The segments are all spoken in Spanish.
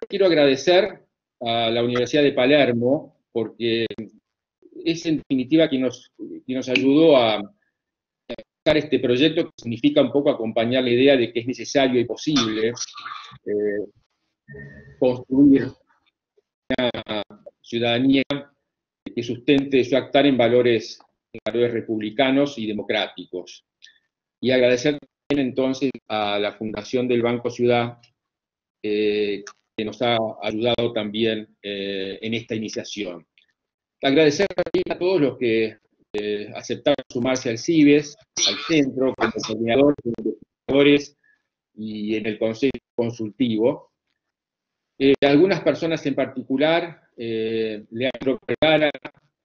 quiero agradecer a la Universidad de Palermo, porque es en definitiva quien nos ayudó a buscar este proyecto, que significa un poco acompañar la idea de que es necesario y posible construir una ciudadanía que sustente su actuar en valores republicanos y democráticos. Y agradecer también entonces a la Fundación del Banco Ciudad, que nos ha ayudado también en esta iniciación. Agradecer también a todos los que aceptaron sumarse al CIBES, al centro, como coordinadores, investigadores y en el Consejo Consultivo. Algunas personas en particular, Leandro Vergara,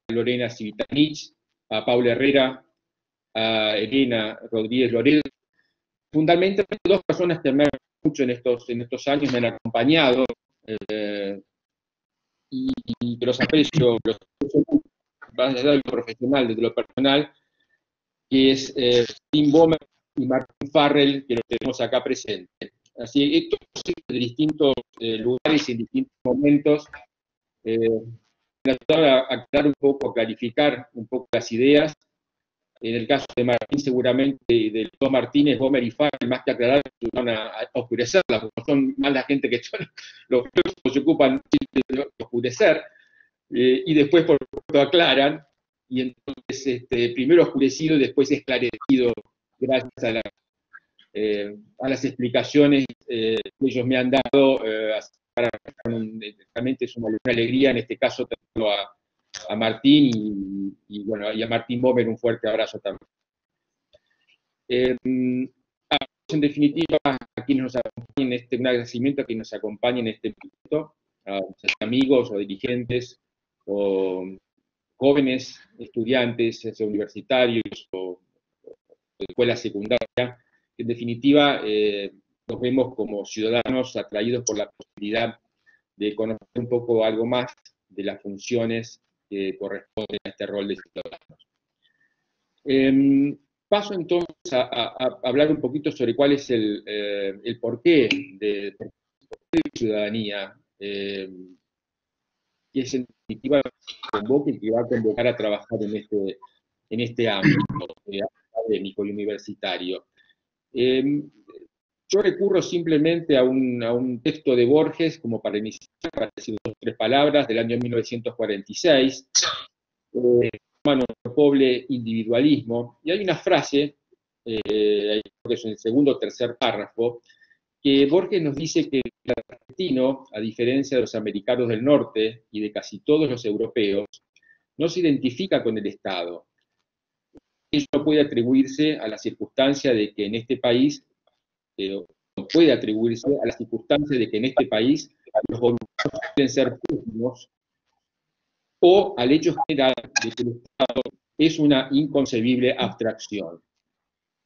Lorena Civitanich, a Paula Herrera, a Elena Rodríguez Lorel, fundamentalmente dos personas que me han mucho en estos años, me han acompañado y que los aprecio más allá de lo profesional, desde lo personal, que es Tim Bomer y Martín Farrell, que los tenemos acá presentes. Así que todos de distintos lugares y en distintos momentos me ayudaron a aclarar un poco, a clarificar un poco las ideas. En el caso de Martín, seguramente, de los Martínez, Bomer y Farrell, más que aclarar, van a oscurecerlas, porque son más la gente que son los que se ocupan de oscurecer, y después, por supuesto, aclaran, y entonces primero oscurecido y después esclarecido, gracias a las explicaciones que ellos me han dado. Realmente es una alegría, en este caso, tenerlo a Martín bueno, y a Martín Bomer un fuerte abrazo también. En definitiva, a quienes nos acompañen un agradecimiento a quienes nos acompañen en este momento, a sus amigos o dirigentes o jóvenes estudiantes, universitarios o de escuela secundaria. En definitiva, nos vemos como ciudadanos atraídos por la posibilidad de conocer un poco algo más de las funciones que corresponden a este rol de ciudadanos. Paso entonces a hablar un poquito sobre cuál es el porqué de ciudadanía, que es en definitiva convoca y que va a convocar a trabajar en este ámbito académico y universitario. Yo recurro simplemente a un texto de Borges, como para iniciar, para decir 2 o 3 palabras, del año 1946, Humano Pobre Individualismo, y hay una frase, que es en el segundo o tercer párrafo, que Borges nos dice que el argentino, a diferencia de los americanos del norte y de casi todos los europeos, no se identifica con el Estado. Ello no puede atribuirse a la circunstancia de que en este país, no puede atribuirse a la circunstancia de que en este país los gobiernos pueden ser públicos, o al hecho general de que el Estado es una inconcebible abstracción. Lo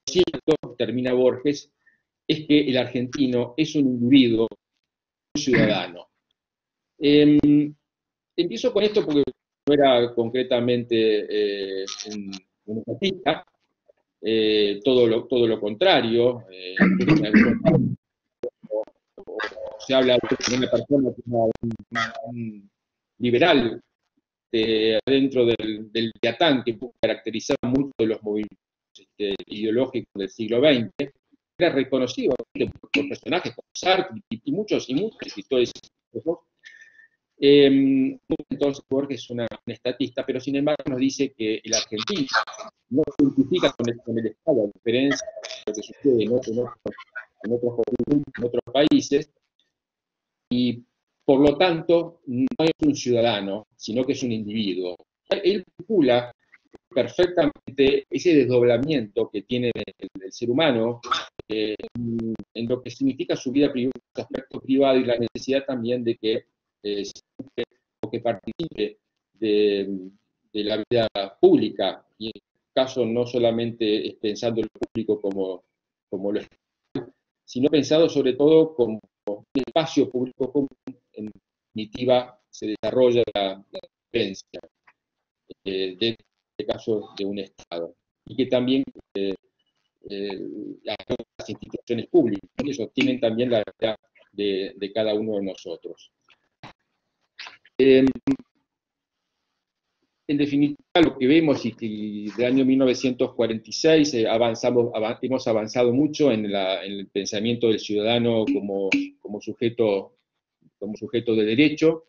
cierto, termina Borges, es que el argentino es un individuo, un ciudadano. Empiezo con esto porque no era concretamente un estatista, todo lo contrario. Se habla de una persona que es un liberal dentro del Leviatán, que caracterizaba mucho de los movimientos ideológicos del siglo XX, era reconocido por personajes como Sartre y muchos escritores. Entonces Borges es un estatista, pero sin embargo nos dice que el argentino no se identifica con el Estado, a diferencia de lo que sucede en otros países, y por lo tanto no es un ciudadano, sino que es un individuo. Él vincula perfectamente ese desdoblamiento que tiene el ser humano en lo que significa su vida privada, su aspecto privado, y la necesidad también de que que participe de la vida pública, y en este caso no solamente pensando en lo público como lo es, sino pensado sobre todo como un espacio público común. En definitiva se desarrolla la vivencia de este caso de un Estado, y que también las instituciones públicas que sostienen también la vida de cada uno de nosotros. En definitiva, lo que vemos es que del año 1946 hemos avanzado mucho en el pensamiento del ciudadano como sujeto de derecho,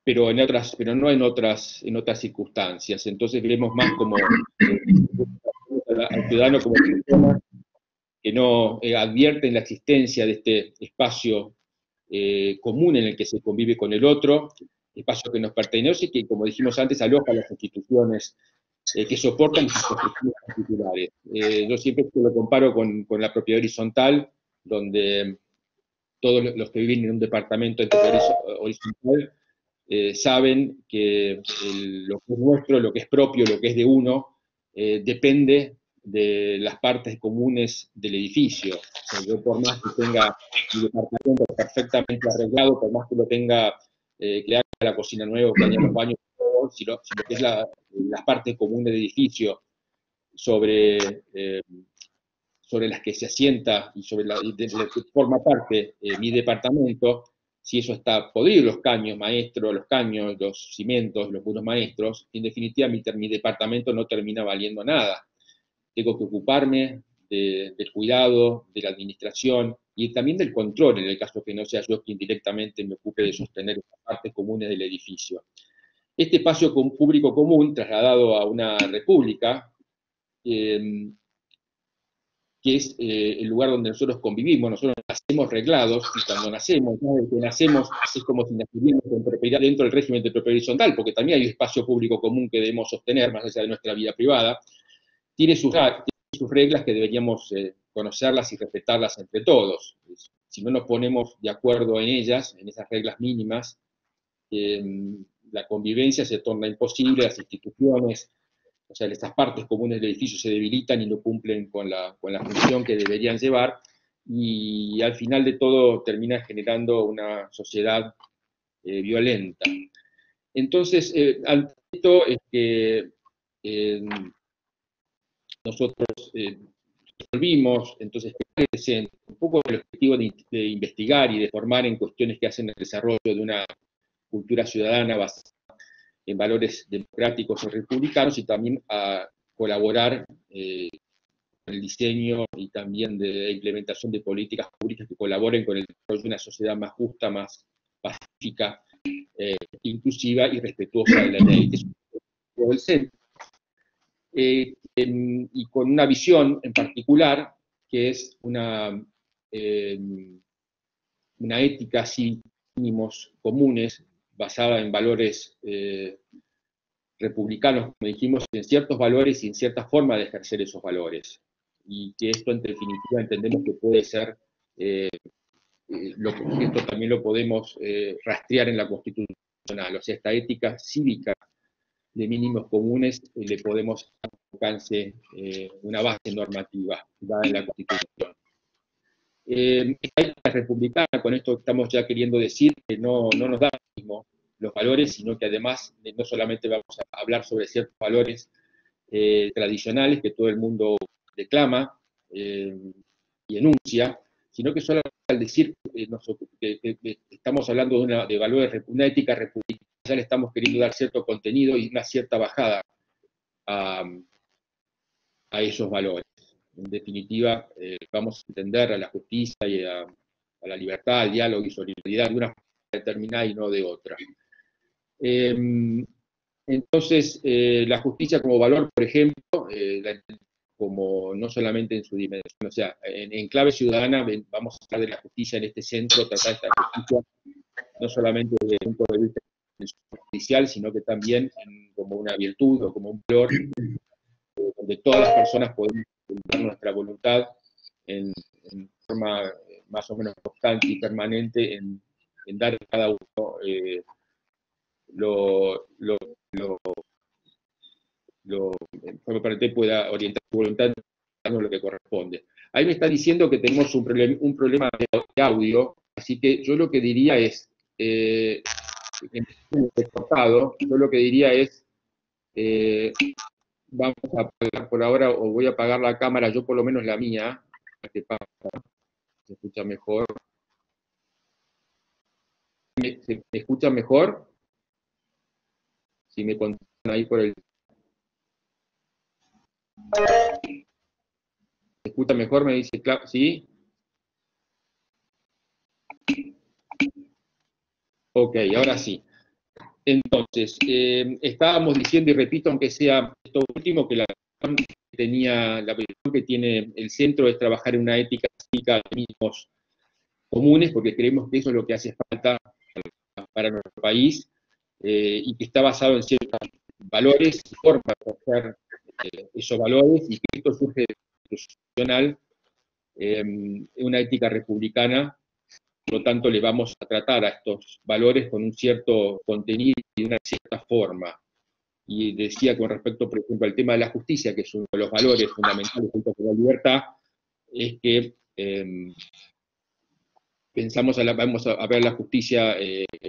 pero no en otras circunstancias. Entonces vemos más como al ciudadano como persona que no advierten la existencia de este espacio común en el que se convive con el otro, espacio que nos pertenece y que, como dijimos antes, aloja a las instituciones que soportan sus construcciones particulares. Yo siempre lo comparo con la propiedad horizontal, donde todos los que viven en un departamento de propiedad horizontal saben que lo que es nuestro, lo que es propio, lo que es de uno, depende de las partes comunes del edificio. O sea, yo por más que tenga mi departamento perfectamente arreglado, por más que lo tenga, que le haga la cocina nueva, que haya los baños, si lo que es las partes comunes del edificio sobre las que se asienta y de las que forma parte mi departamento, si eso está podrido, los caños maestros, los caños, los cimientos, los muros maestros, en definitiva mi departamento no termina valiendo nada. Tengo que ocuparme del cuidado, de la administración y también del control, en el caso que no sea yo quien directamente me ocupe de sostener las partes comunes del edificio. Este espacio público común, trasladado a una república, que es el lugar donde nosotros convivimos, nosotros nacemos reglados, y cuando nacemos, desde que nacemos, es como si naciéramos en propiedad dentro del régimen de propiedad horizontal, porque también hay un espacio público común que debemos sostener, más allá de nuestra vida privada, tiene sus reglas que deberíamos conocerlas y respetarlas entre todos. Si no nos ponemos de acuerdo en ellas, en esas reglas mínimas, la convivencia se torna imposible, las instituciones, o sea, estas partes comunes del edificio se debilitan y no cumplen con la función que deberían llevar, y al final de todo termina generando una sociedad violenta. Entonces, ante esto es que nosotros resolvimos, entonces, un poco el objetivo de investigar y de formar en cuestiones que hacen el desarrollo de una cultura ciudadana basada en valores democráticos o republicanos, y también a colaborar con el diseño y también de implementación de políticas públicas que colaboren con el desarrollo de una sociedad más justa, más pacífica, inclusiva y respetuosa de la ley. Es un del centro. Y con una visión en particular, que es una ética sin mínimos comunes, basada en valores republicanos, como dijimos, en ciertos valores y en cierta forma de ejercer esos valores. Y que esto, en definitiva, entendemos que puede ser, esto también lo podemos rastrear en la Constitución Nacional. O sea, esta ética cívica de mínimos comunes le podemos dar alcance una base normativa dada en la Constitución. Esta ética republicana, con esto estamos ya queriendo decir que no nos da mismo los valores, sino que además no solamente vamos a hablar sobre ciertos valores tradicionales que todo el mundo declama y enuncia, sino que solamente al decir que estamos hablando de valores, una ética republicana, ya le estamos queriendo dar cierto contenido y una cierta bajada a esos valores. En definitiva, vamos a entender a la justicia y a la libertad, al diálogo y solidaridad de una forma determinada y no de otra. Entonces, la justicia como valor, por ejemplo, como no solamente en su dimensión, o sea, en clave ciudadana vamos a hablar de la justicia en este centro, tratar esta justicia no solamente desde un punto de vista judicial, sino que también como una virtud o como un valor donde todas las personas podemos dar nuestra voluntad en forma más o menos constante y permanente en dar a cada uno en forma permanente pueda orientar su voluntad en lo que corresponde. Ahí me está diciendo que tenemos un problema de audio, así que yo lo que diría es, yo lo que diría es, vamos a apagar por ahora, o voy a apagar la cámara, yo por lo menos la mía, qué pasa. ¿Se escucha mejor? ¿Se escucha mejor? Si me contestan ahí por el... ¿Se escucha mejor? Me dice, claro, ¿sí? Ok, ahora sí. Entonces, estábamos diciendo, y repito, aunque sea esto último, que la visión que tiene el centro es trabajar en una ética cívica de mínimos comunes, porque creemos que eso es lo que hace falta para nuestro país, y que está basado en ciertos valores y formas de hacer esos valores, y que esto surge de la institucional, una ética republicana. Por lo tanto, le vamos a tratar a estos valores con un cierto contenido y de una cierta forma. Y decía con respecto, por ejemplo, al tema de la justicia, que es uno de los valores fundamentales junto con la libertad, es que vamos a ver la justicia,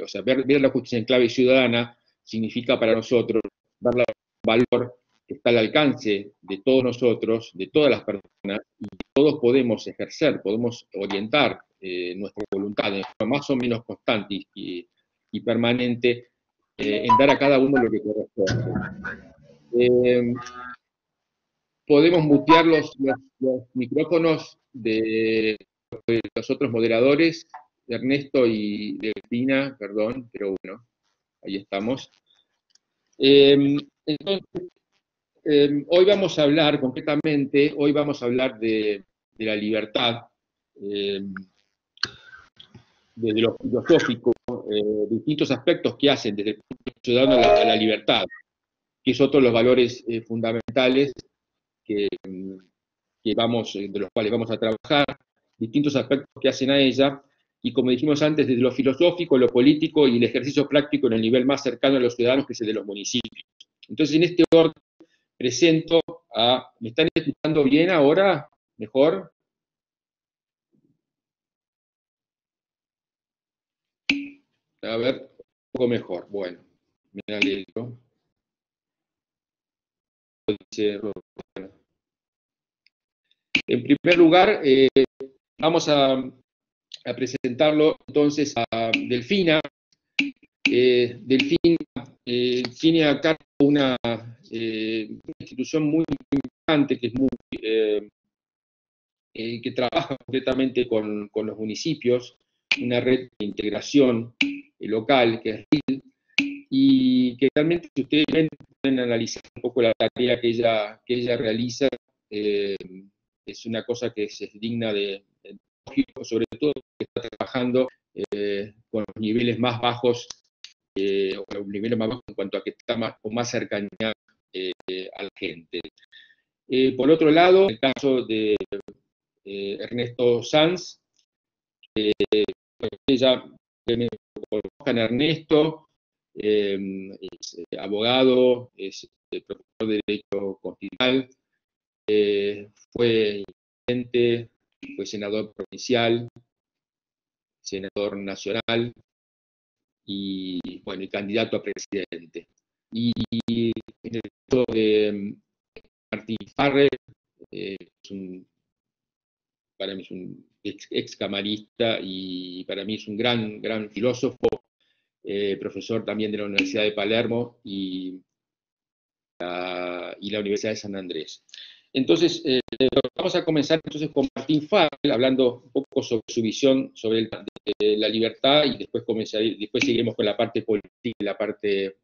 o sea, ver la justicia en clave ciudadana significa para nosotros darle un valor que está al alcance de todos nosotros, de todas las personas, y todos podemos ejercer, podemos orientar nuestra voluntad de forma más o menos constante y permanente en dar a cada uno lo que corresponde. Podemos mutear los micrófonos de los otros moderadores, Ernesto y Delfina, perdón, pero bueno, ahí estamos. Entonces, hoy vamos a hablar, concretamente, hoy vamos a hablar de la libertad, desde lo filosófico, distintos aspectos que hacen desde el punto de vista ciudadano a la libertad, que es otro de los valores fundamentales que de los cuales vamos a trabajar, distintos aspectos que hacen a ella, y como dijimos antes, desde lo filosófico, lo político y el ejercicio práctico en el nivel más cercano a los ciudadanos, que es el de los municipios. Entonces, en este orden, presento a... ¿Me están escuchando bien ahora? ¿Mejor? A ver, un poco mejor. Bueno, me alegro. En primer lugar, vamos a presentarlo entonces a Delfina. Delfina tiene acá una institución muy importante que es muy que trabaja concretamente con los municipios, una red de integración local que es RIL, y que realmente, si ustedes pueden analizar un poco la tarea que ella realiza, es una cosa que es digna de sobre todo que está trabajando con los niveles más bajos, o los niveles más bajos en cuanto a que está con más cercanía a la gente. Por otro lado, el caso de Ernesto Sanz, ella conozcan a Ernesto, es abogado, es profesor de Derecho Constitucional, fue intendente, fue senador provincial, senador nacional y, bueno, y candidato a presidente. Y en el caso de Martín Farrer, para mí es un ex camarista y para mí es un gran filósofo, profesor también de la Universidad de Palermo y la Universidad de San Andrés. Entonces, vamos a comenzar entonces con Martín Farrell, hablando un poco sobre su visión sobre la libertad, y después seguiremos con la parte política y la parte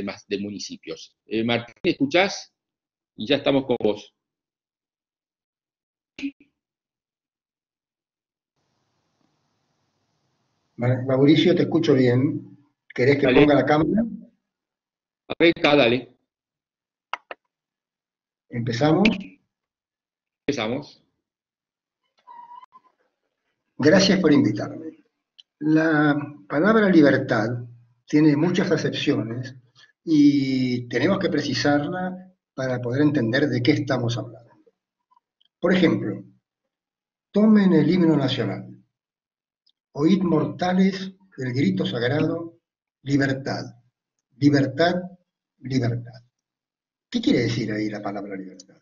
más de municipios. Martín, ¿me escuchás? Y ya estamos con vos. Mauricio, te escucho bien. ¿Querés que ponga la cámara? Arranca, dale. ¿Empezamos? Empezamos. Gracias por invitarme. La palabra libertad tiene muchas acepciones y tenemos que precisarla para poder entender de qué estamos hablando. Por ejemplo, tomen el himno nacional. Oíd mortales el grito sagrado, libertad, libertad, libertad. ¿Qué quiere decir ahí la palabra libertad?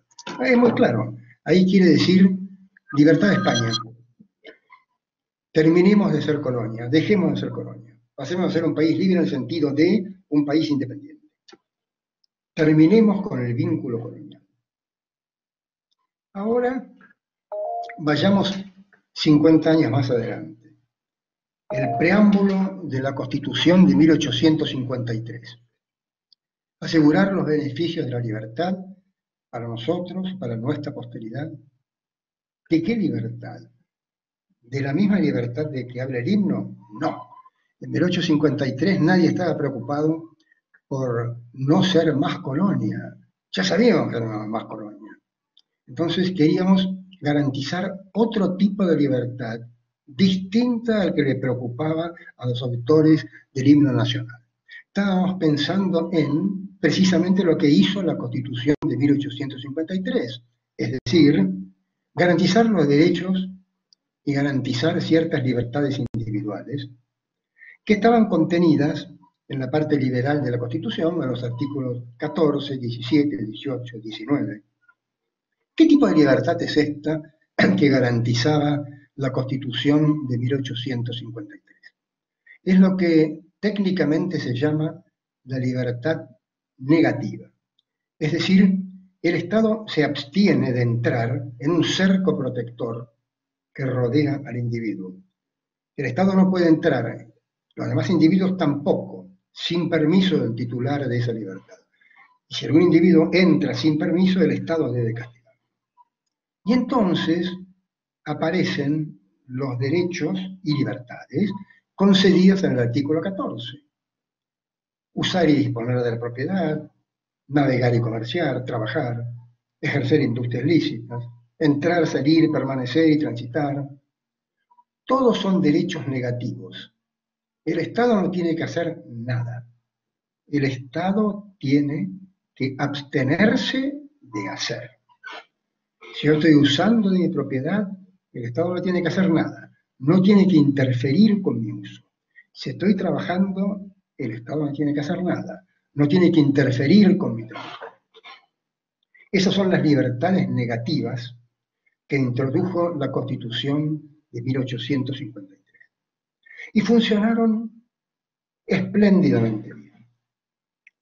Es muy claro. Ahí quiere decir Libertad de España. Terminemos de ser colonia, dejemos de ser colonia. Pasemos a ser un país libre en el sentido de un país independiente. Terminemos con el vínculo colonial. Ahora, vayamos 50 años más adelante. El preámbulo de la Constitución de 1853. Asegurar los beneficios de la libertad para nosotros, para nuestra posteridad. ¿De qué libertad? ¿De la misma libertad de que habla el himno? No. En 1853 nadie estaba preocupado por no ser más colonia. Ya sabíamos que éramos más colonia. Entonces queríamos garantizar otro tipo de libertad distinta al que le preocupaba a los autores del himno nacional. Estábamos pensando en precisamente lo que hizo la Constitución de 1853, es decir, garantizar los derechos y garantizar ciertas libertades individuales que estaban contenidas en la parte liberal de la Constitución, en los artículos 14, 17, 18, 19. ¿Qué tipo de libertad es esta que garantizaba la Constitución de 1853? Es lo que técnicamente se llama la libertad negativa. Es decir, el Estado se abstiene de entrar en un cerco protector que rodea al individuo. El Estado no puede entrar, los demás individuos tampoco, sin permiso del titular de esa libertad. Y si algún individuo entra sin permiso, el Estado debe castigar. Y entonces aparecen los derechos y libertades concedidos en el artículo 14. Usar y disponer de la propiedad, navegar y comerciar, trabajar, ejercer industrias lícitas, entrar, salir, permanecer y transitar. Todos son derechos negativos. El Estado no tiene que hacer nada. El Estado tiene que abstenerse de hacer. Si yo estoy usando de mi propiedad, el Estado no tiene que hacer nada. No tiene que interferir con mi uso. Si estoy trabajando, el Estado no tiene que hacer nada. No tiene que interferir con mi trabajo. Esas son las libertades negativas que introdujo la Constitución de 1853. Y funcionaron espléndidamente bien.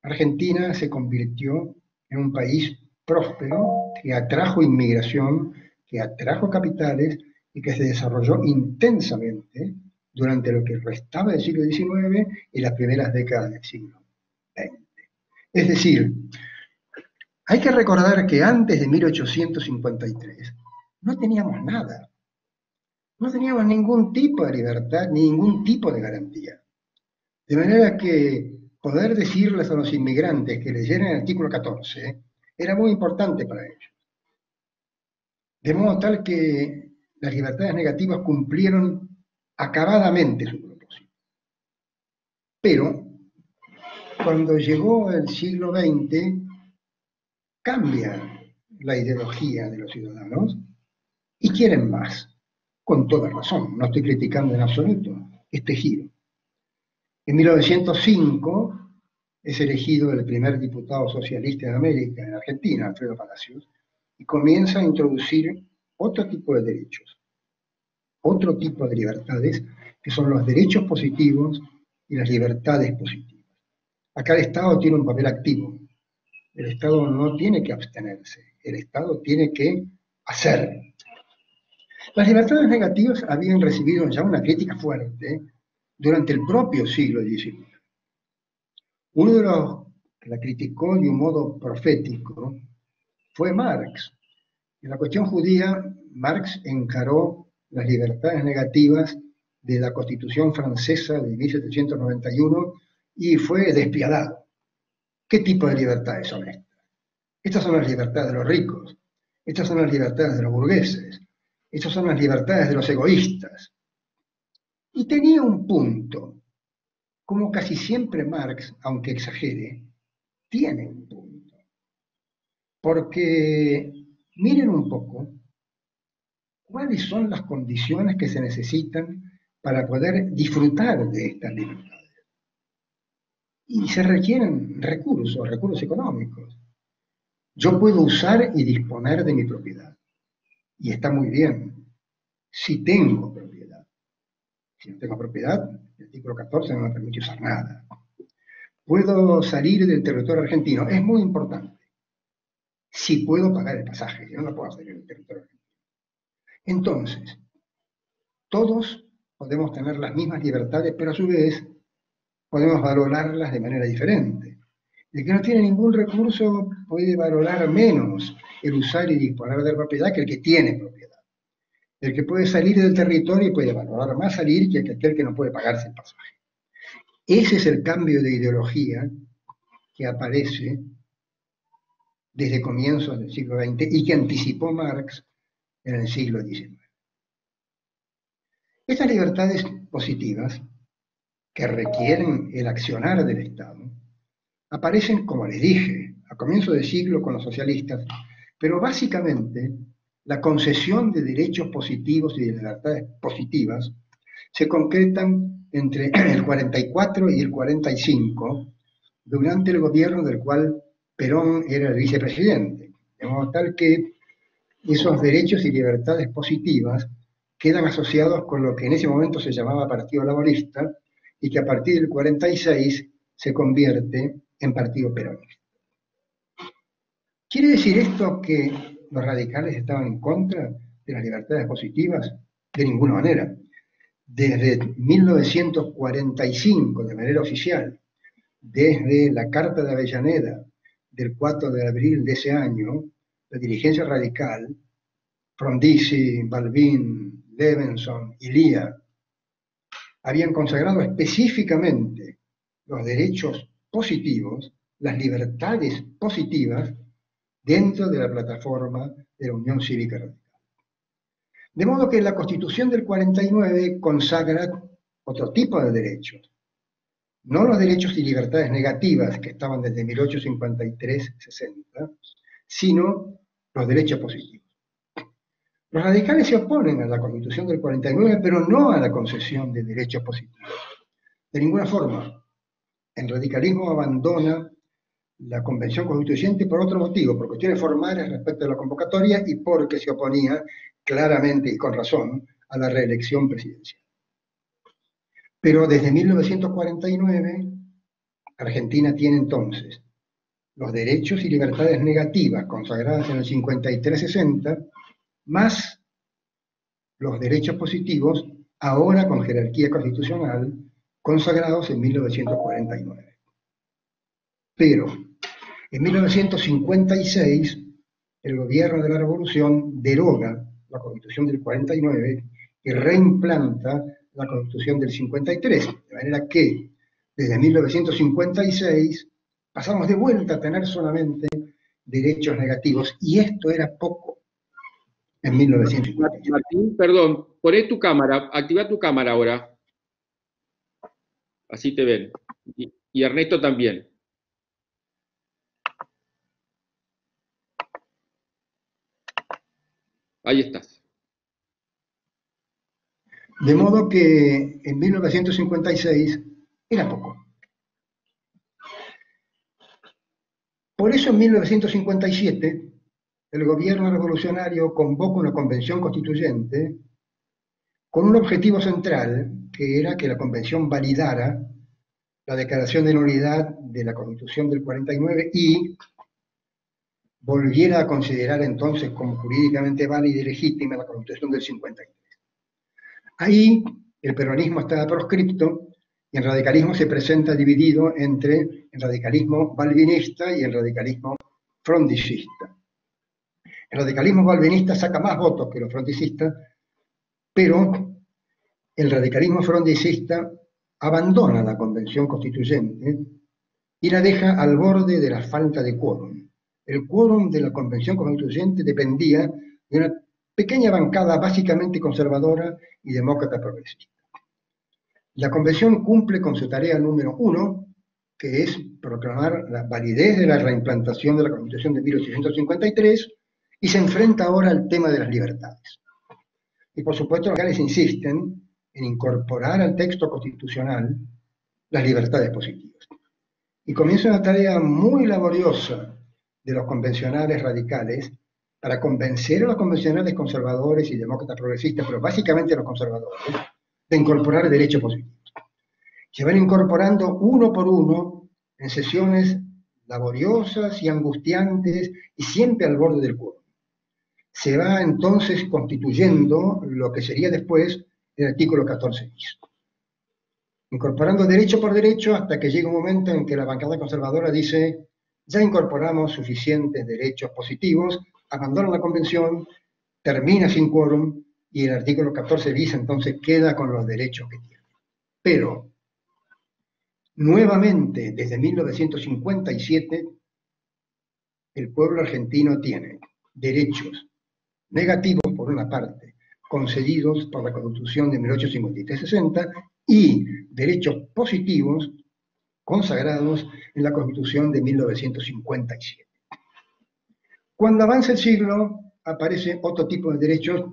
Argentina se convirtió en un país próspero que atrajo inmigración, que atrajo capitales y que se desarrolló intensamente durante lo que restaba del siglo XIX y las primeras décadas del siglo XX. Es decir, hay que recordar que antes de 1853 no teníamos nada. No teníamos ningún tipo de libertad, ni ningún tipo de garantía. De manera que poder decirles a los inmigrantes que leyeran el artículo 14 era muy importante para ellos. De modo tal que las libertades negativas cumplieron acabadamente su propósito. Pero cuando llegó el siglo XX, cambia la ideología de los ciudadanos y quieren más. Con toda razón, no estoy criticando en absoluto este giro. En 1905 es elegido el primer diputado socialista de América en Argentina, Alfredo Palacios, y comienza a introducir otro tipo de derechos, otro tipo de libertades, que son los derechos positivos y las libertades positivas. Acá el Estado tiene un papel activo. El Estado no tiene que abstenerse, el Estado tiene que hacer. Las libertades negativas habían recibido ya una crítica fuerte durante el propio siglo XIX. Uno de los que la criticó de un modo profético fue Marx. En la cuestión judía, Marx encaró las libertades negativas de la Constitución francesa de 1791 y fue despiadado. ¿Qué tipo de libertades son estas? Estas son las libertades de los ricos, estas son las libertades de los burgueses, estas son las libertades de los egoístas. Y tenía un punto. Como casi siempre Marx, aunque exagere, tiene un punto. Porque miren un poco cuáles son las condiciones que se necesitan para poder disfrutar de estas libertades. Y se requieren recursos económicos. Yo puedo usar y disponer de mi propiedad. Y está muy bien. si tengo propiedad. Si no tengo propiedad, el artículo 14 no me permite usar nada. Puedo salir del territorio argentino, es muy importante. Si puedo pagar el pasaje, yo no puedo salir del territorio argentino. Entonces, todos podemos tener las mismas libertades, pero a su vez podemos valorarlas de manera diferente. El que no tiene ningún recurso puede valorar menos el usar y disponer de propiedad que el que tiene propiedad. El que puede salir del territorio puede valorar más salir que aquel que no puede pagarse el pasaje. Ese es el cambio de ideología que aparece desde comienzos del siglo XX y que anticipó Marx en el siglo XIX. Estas libertades positivas, que requieren el accionar del Estado, aparecen, como les dije, a comienzo de siglo con los socialistas, pero básicamente la concesión de derechos positivos y de libertades positivas se concretan entre el 44 y el 45, durante el gobierno del cual Perón era el vicepresidente, de modo tal que esos derechos y libertades positivas quedan asociados con lo que en ese momento se llamaba Partido Laborista y que a partir del 46 se convierte en Partido Peronista. ¿Quiere decir esto que los radicales estaban en contra de las libertades positivas? De ninguna manera. Desde 1945, de manera oficial, desde la Carta de Avellaneda del 4 de abril de ese año, la dirigencia radical, Frondizi, Balbín, Levenson y Lía, habían consagrado específicamente los derechos positivos, las libertades positivas, dentro de la plataforma de la Unión Cívica Radical. De modo que la Constitución del 49 consagra otro tipo de derechos, no los derechos y libertades negativas que estaban desde 1853-60, sino los derechos positivos. Los radicales se oponen a la Constitución del 49, pero no a la concesión de derechos positivos. De ninguna forma. El radicalismo abandona la Convención Constituyente por otro motivo, por cuestiones formales respecto a la convocatoria y porque se oponía claramente y con razón a la reelección presidencial. Pero desde 1949, Argentina tiene entonces los derechos y libertades negativas consagradas en el 53-60, más los derechos positivos, ahora con jerarquía constitucional, consagrados en 1949. Pero en 1956, el gobierno de la Revolución deroga la Constitución del 49 y reimplanta la Constitución del 53, de manera que desde 1956 pasamos de vuelta a tener solamente derechos negativos, y esto era poco en 1956. Martín, perdón, poné tu cámara, activa tu cámara ahora. Así te ven. Y Ernesto también. Ahí estás. De modo que en 1956 era poco. Por eso en 1957 el gobierno revolucionario convoca una convención constituyente con un objetivo central, que era que la convención validara la declaración de nulidad de la Constitución del 49 y volviera a considerar entonces como jurídicamente válida y legítima la Constitución del 53. Ahí el peronismo estaba proscripto y el radicalismo se presenta dividido entre el radicalismo balvinista y el radicalismo frondicista. El radicalismo balvinista saca más votos que los frondicistas, pero el radicalismo frondicista abandona la convención constituyente y la deja al borde de la falta de quórum. El quórum de la convención constituyente dependía de una pequeña bancada básicamente conservadora y demócrata progresista. La convención cumple con su tarea número 1, que es proclamar la validez de la reimplantación de la Constitución de 1853, y se enfrenta ahora al tema de las libertades. Y por supuesto los radicales insisten en incorporar al texto constitucional las libertades positivas. Y comienza una tarea muy laboriosa de los convencionales radicales, para convencer a los convencionales conservadores y demócratas progresistas, pero básicamente a los conservadores, de incorporar derechos positivos. Se van incorporando uno por uno en sesiones laboriosas y angustiantes y siempre al borde del quórum. Se va entonces constituyendo lo que sería después el artículo 14 bis. Incorporando derecho por derecho hasta que llega un momento en que la bancada conservadora dice: ya incorporamos suficientes derechos positivos, abandona la convención, termina sin quórum y el artículo 14 bis entonces queda con los derechos que tiene. Pero, nuevamente, desde 1957, el pueblo argentino tiene derechos negativos, por una parte, concedidos por la Constitución de 1853-60, y derechos positivos consagrados en la Constitución de 1957. Cuando avanza el siglo, aparece otro tipo de derechos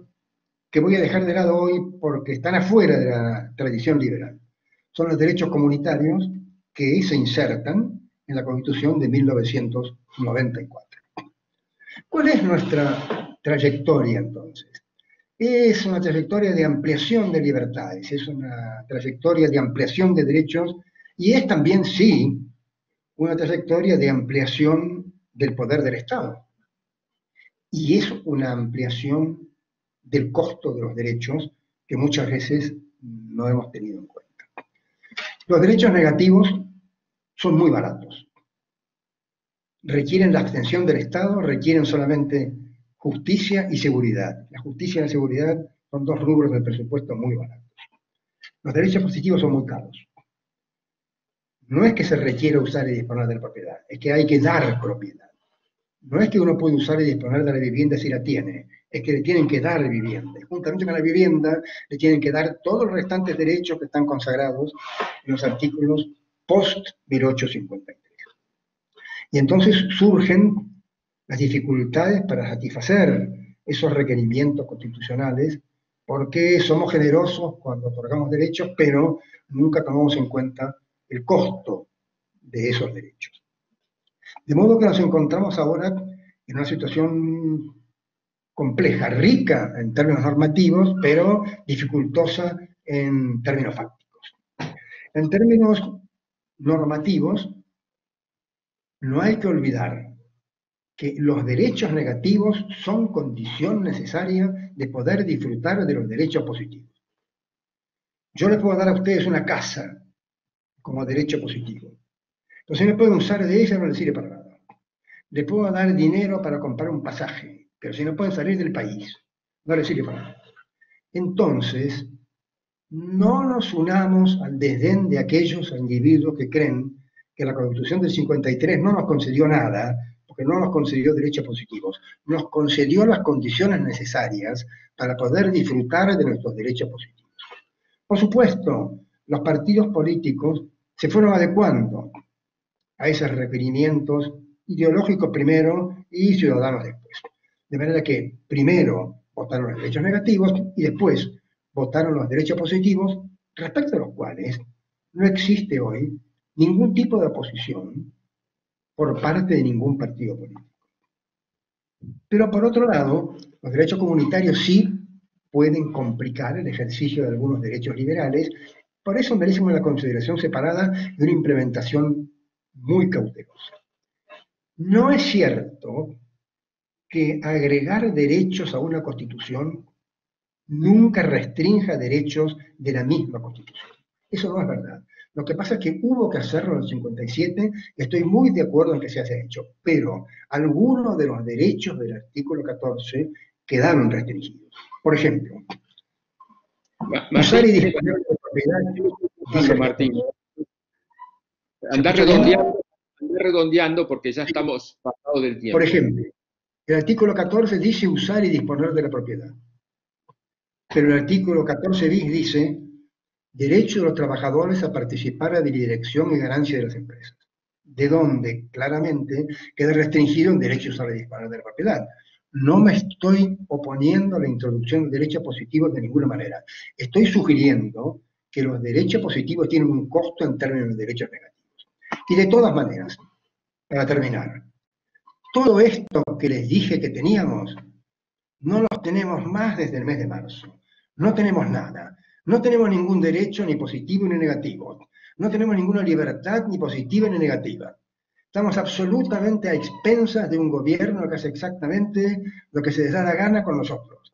que voy a dejar de lado hoy porque están afuera de la tradición liberal. Son los derechos comunitarios que se insertan en la Constitución de 1994. ¿Cuál es nuestra trayectoria entonces? Es una trayectoria de ampliación de libertades, es una trayectoria de ampliación de derechos y es también, sí, una trayectoria de ampliación del poder del Estado. Y es una ampliación del costo de los derechos que muchas veces no hemos tenido en cuenta. Los derechos negativos son muy baratos. Requieren la abstención del Estado, requieren solamente justicia y seguridad. La justicia y la seguridad son dos rubros del presupuesto muy baratos. Los derechos positivos son muy caros. No es que se requiera usar y disponer de la propiedad, es que hay que dar propiedad. No es que uno puede usar y disponer de la vivienda si la tiene, es que le tienen que dar vivienda. Y juntamente con la vivienda le tienen que dar todos los restantes derechos que están consagrados en los artículos post-1853. Y entonces surgen las dificultades para satisfacer esos requerimientos constitucionales, porque somos generosos cuando otorgamos derechos, pero nunca tomamos en cuenta el costo de esos derechos. De modo que nos encontramos ahora en una situación compleja, rica en términos normativos, pero dificultosa en términos fácticos. En términos normativos, no hay que olvidar que los derechos negativos son condición necesaria de poder disfrutar de los derechos positivos. Yo les puedo dar a ustedes una casa como derecho positivo. Entonces no pueden usar de ella, no les sirve para nada. Les puedo dar dinero para comprar un pasaje, pero si no pueden salir del país, no les sirve para nada. Entonces, no nos unamos al desdén de aquellos individuos que creen que la Constitución del 53 no nos concedió nada, porque no nos concedió derechos positivos, nos concedió las condiciones necesarias para poder disfrutar de nuestros derechos positivos. Por supuesto, los partidos políticos se fueron adecuando a esos requerimientos ideológicos primero y ciudadanos después. De manera que primero votaron los derechos negativos y después votaron los derechos positivos, respecto a los cuales no existe hoy ningún tipo de oposición por parte de ningún partido político. Pero por otro lado, los derechos comunitarios sí pueden complicar el ejercicio de algunos derechos liberales, por eso merecen una consideración separada y una implementación muy cautelosa. No es cierto que agregar derechos a una constitución nunca restrinja derechos de la misma constitución. Eso no es verdad. Lo que pasa es que hubo que hacerlo en el 57, y estoy muy de acuerdo en que se haya hecho, pero algunos de los derechos del artículo 14 quedaron restringidos. Por ejemplo, usar y disponer de propiedad. Dice Martín, andar redondeando porque ya estamos pasados del tiempo. Por ejemplo, el artículo 14 dice usar y disponer de la propiedad. Pero el artículo 14 bis dice derecho de los trabajadores a participar en la dirección y ganancia de las empresas, de donde claramente queda restringido el derecho a usar y disponer de la propiedad. No me estoy oponiendo a la introducción de derechos positivos de ninguna manera. Estoy sugiriendo que los derechos positivos tienen un costo en términos de derechos negativos. Y de todas maneras, para terminar, Todo esto que les dije que teníamos, no los tenemos más desde el mes de marzo. No tenemos nada. No tenemos ningún derecho ni positivo ni negativo. No tenemos ninguna libertad ni positiva ni negativa. Estamos absolutamente a expensas de un gobierno que hace exactamente lo que se les da la gana con nosotros.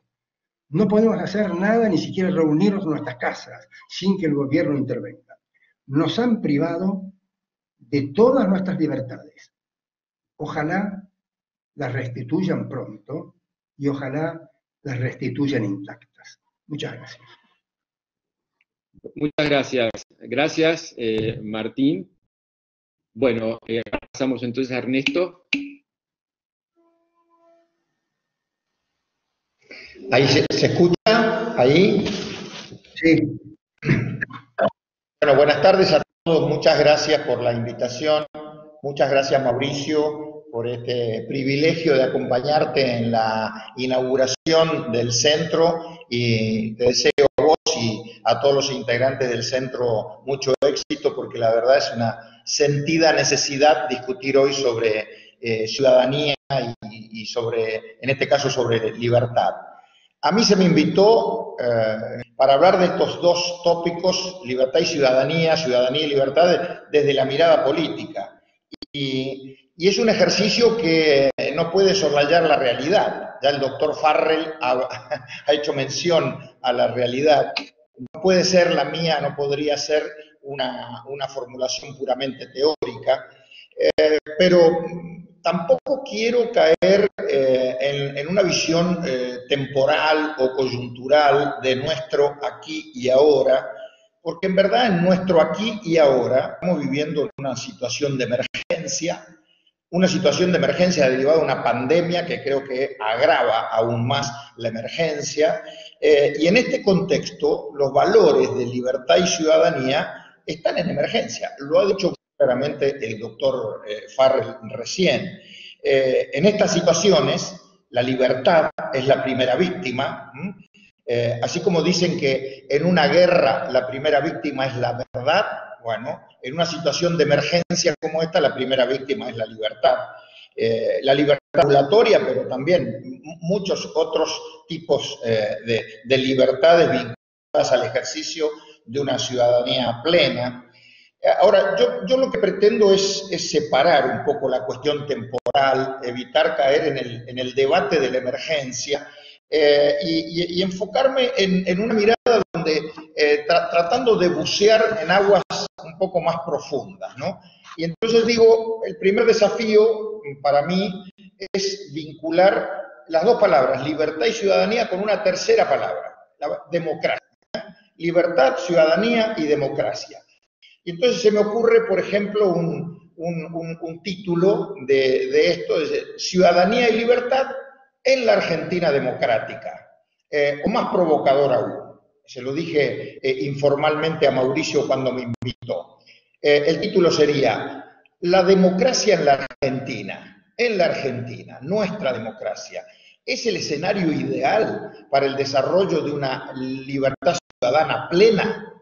No podemos hacer nada, ni siquiera reunirnos en nuestras casas, sin que el gobierno intervenga. Nos han privado de todas nuestras libertades. Ojalá las restituyan pronto y ojalá las restituyan intactas. Muchas gracias. Muchas gracias. Gracias, Martín. Bueno, pasamos entonces a Ernesto. ¿Ahí se escucha? ¿Ahí? Sí. Bueno, buenas tardes a todos. Muchas gracias por la invitación. Muchas gracias, Mauricio, por este privilegio de acompañarte en la inauguración del centro, y te deseo a vos y a todos los integrantes del centro mucho éxito, porque la verdad es una sentida necesidad discutir hoy sobre ciudadanía y sobre, en este caso, sobre libertad. A mí se me invitó para hablar de estos dos tópicos, libertad y ciudadanía, ciudadanía y libertad, desde la mirada política. Y es un ejercicio que no puede soslayar la realidad. Ya el doctor Farrell ha hecho mención a la realidad. No puede ser la mía, no podría ser una formulación puramente teórica, pero tampoco quiero caer en una visión temporal o coyuntural de nuestro aquí y ahora, porque en verdad en nuestro aquí y ahora estamos viviendo una situación de emergencia derivada de una pandemia que creo que agrava aún más la emergencia, y en este contexto los valores de libertad y ciudadanía están en emergencia. Lo ha dicho claramente el doctor Farrell recién. En estas situaciones, la libertad es la primera víctima. Así como dicen que en una guerra la primera víctima es la verdad, bueno, en una situación de emergencia como esta, la primera víctima es la libertad. La libertad regulatoria, pero también muchos otros tipos de libertades vinculadas al ejercicio de una ciudadanía plena. Ahora, yo lo que pretendo es separar un poco la cuestión temporal, evitar caer en el debate de la emergencia, y enfocarme en una mirada donde, tratando de bucear en aguas un poco más profundas, ¿no? Y entonces digo, el primer desafío para mí es vincular las dos palabras, libertad y ciudadanía, con una tercera palabra, la democracia. Libertad, ciudadanía y democracia. Y entonces se me ocurre, por ejemplo, un título de esto, es Ciudadanía y Libertad en la Argentina Democrática, o más provocador aún. Se lo dije informalmente a Mauricio cuando me invitó. El título sería La democracia en la Argentina, nuestra democracia. ¿Es el escenario ideal para el desarrollo de una libertad ciudadana plena?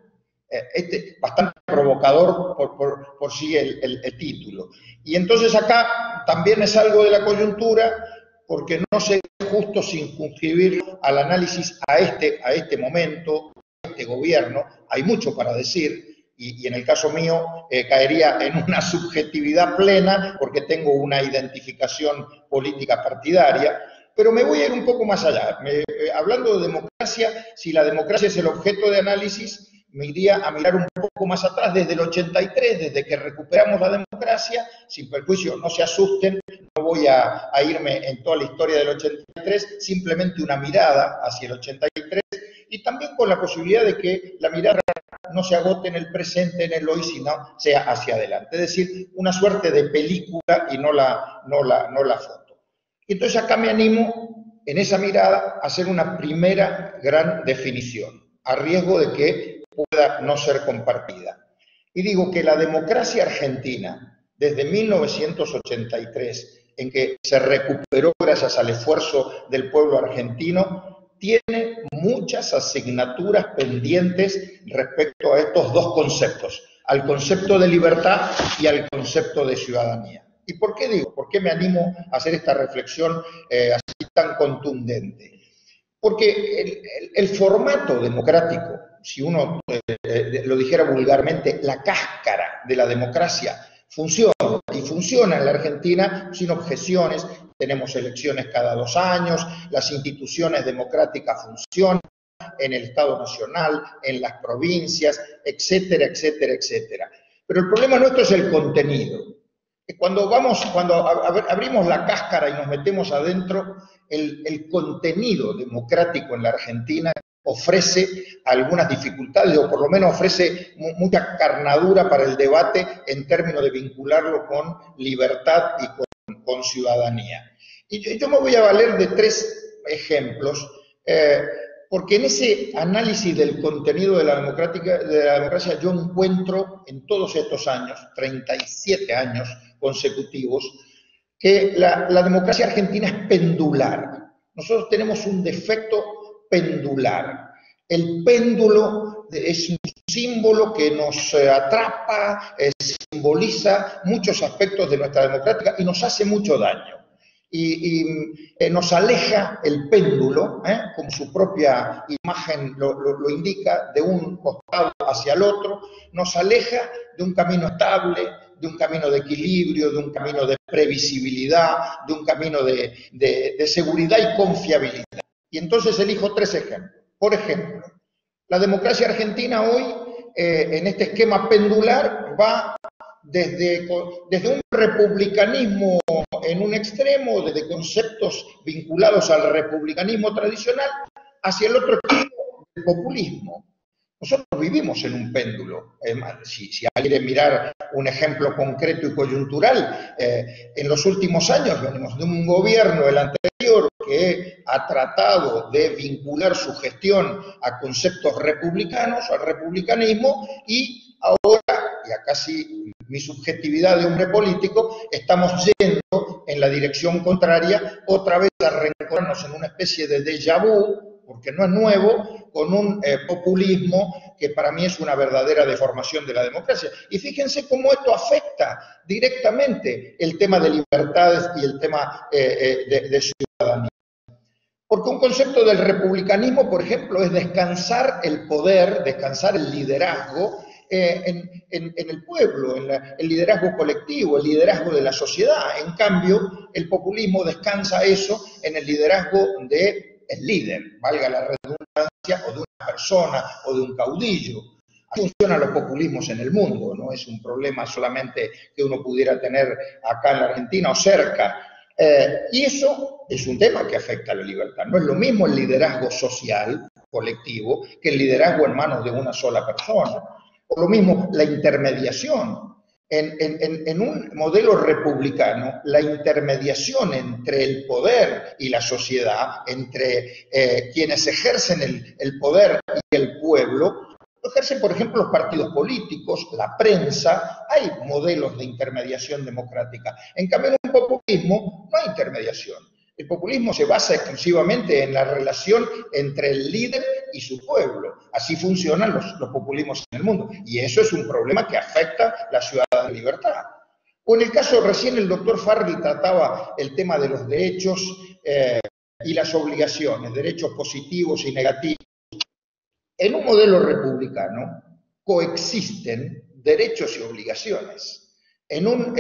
Bastante provocador por sí el título. Y entonces acá también es algo de la coyuntura, porque no sería justo circunscribir al análisis a este momento, a este gobierno. Hay mucho para decir, y en el caso mío caería en una subjetividad plena, porque tengo una identificación política partidaria, pero me voy a ir un poco más allá. Hablando de democracia, si la democracia es el objeto de análisis, me iría a mirar un poco más atrás, desde el 83, desde que recuperamos la democracia, sin perjuicio, no se asusten, no voy a irme en toda la historia del 83, simplemente una mirada hacia el 83, y también con la posibilidad de que la mirada no se agote en el presente, en el hoy, sino sea hacia adelante. Es decir, una suerte de película y no la foto. Y entonces acá me animo, en esa mirada, a hacer una primera gran definición, a riesgo de que pueda no ser compartida. Y digo que la democracia argentina, desde 1983, en que se recuperó gracias al esfuerzo del pueblo argentino, tiene muchas asignaturas pendientes respecto a estos dos conceptos, al concepto de libertad y al concepto de ciudadanía. ¿Y por qué digo? ¿Por qué me animo a hacer esta reflexión así tan contundente? Porque el formato democrático, si uno lo dijera vulgarmente, la cáscara de la democracia funciona, y funciona en la Argentina sin objeciones. Tenemos elecciones cada 2 años, las instituciones democráticas funcionan en el Estado Nacional, en las provincias, etcétera, etcétera, etcétera. Pero el problema nuestro es el contenido. Cuando abrimos la cáscara y nos metemos adentro, el contenido democrático en la Argentina ofrece algunas dificultades, o por lo menos ofrece mucha carnadura para el debate en términos de vincularlo con libertad y con ciudadanía. Y yo me voy a valer de 3 ejemplos, porque en ese análisis del contenido de la democracia yo encuentro en todos estos años, 37 años consecutivos, que la democracia argentina es pendular. Nosotros tenemos un defecto pendular. El péndulo es un símbolo que nos atrapa, simboliza muchos aspectos de nuestra democracia y nos hace mucho daño. Y nos aleja el péndulo, como su propia imagen lo indica, de un costado hacia el otro, nos aleja de un camino estable, de un camino de equilibrio, de un camino de previsibilidad, de un camino de seguridad y confiabilidad. Y entonces elijo 3 ejemplos. Por ejemplo, la democracia argentina hoy, en este esquema pendular, va desde un republicanismo en un extremo, desde conceptos vinculados al republicanismo tradicional, hacia el otro extremo del populismo. Nosotros vivimos en un péndulo. Si alguien quiere mirar un ejemplo concreto y coyuntural, en los últimos años venimos de un gobierno, el anterior, que ha tratado de vincular su gestión a conceptos republicanos, al republicanismo, y ahora, y acá sí mi subjetividad de hombre político, estamos yendo en la dirección contraria, otra vez a reencontrarnos en una especie de déjà vu, porque no es nuevo, con un populismo que para mí es una verdadera deformación de la democracia. Y fíjense cómo esto afecta directamente el tema de libertades y el tema de ciudadanía. Porque un concepto del republicanismo, por ejemplo, es descansar el poder, descansar el liderazgo en el pueblo, el liderazgo colectivo, el liderazgo de la sociedad. En cambio, el populismo descansa eso en el liderazgo del líder, valga la redundancia, o de una persona o de un caudillo. Así funcionan los populismos en el mundo, no es un problema solamente que uno pudiera tener acá en la Argentina o cerca. Y eso es un tema que afecta a la libertad. No es lo mismo el liderazgo social, colectivo, que el liderazgo en manos de una sola persona. O lo mismo la intermediación. En un modelo republicano, la intermediación entre el poder y la sociedad, entre quienes ejercen el poder y el pueblo, lo ejercen, por ejemplo, los partidos políticos, la prensa. Hay modelos de intermediación democrática. En cambio, en un populismo no hay intermediación. El populismo se basa exclusivamente en la relación entre el líder y su pueblo. Así funcionan los populismos en el mundo. Y eso es un problema que afecta la ciudadanía de libertad. O en el caso, recién el doctor Farrell trataba el tema de los derechos y las obligaciones, derechos positivos y negativos. En un modelo republicano coexisten derechos y obligaciones. En un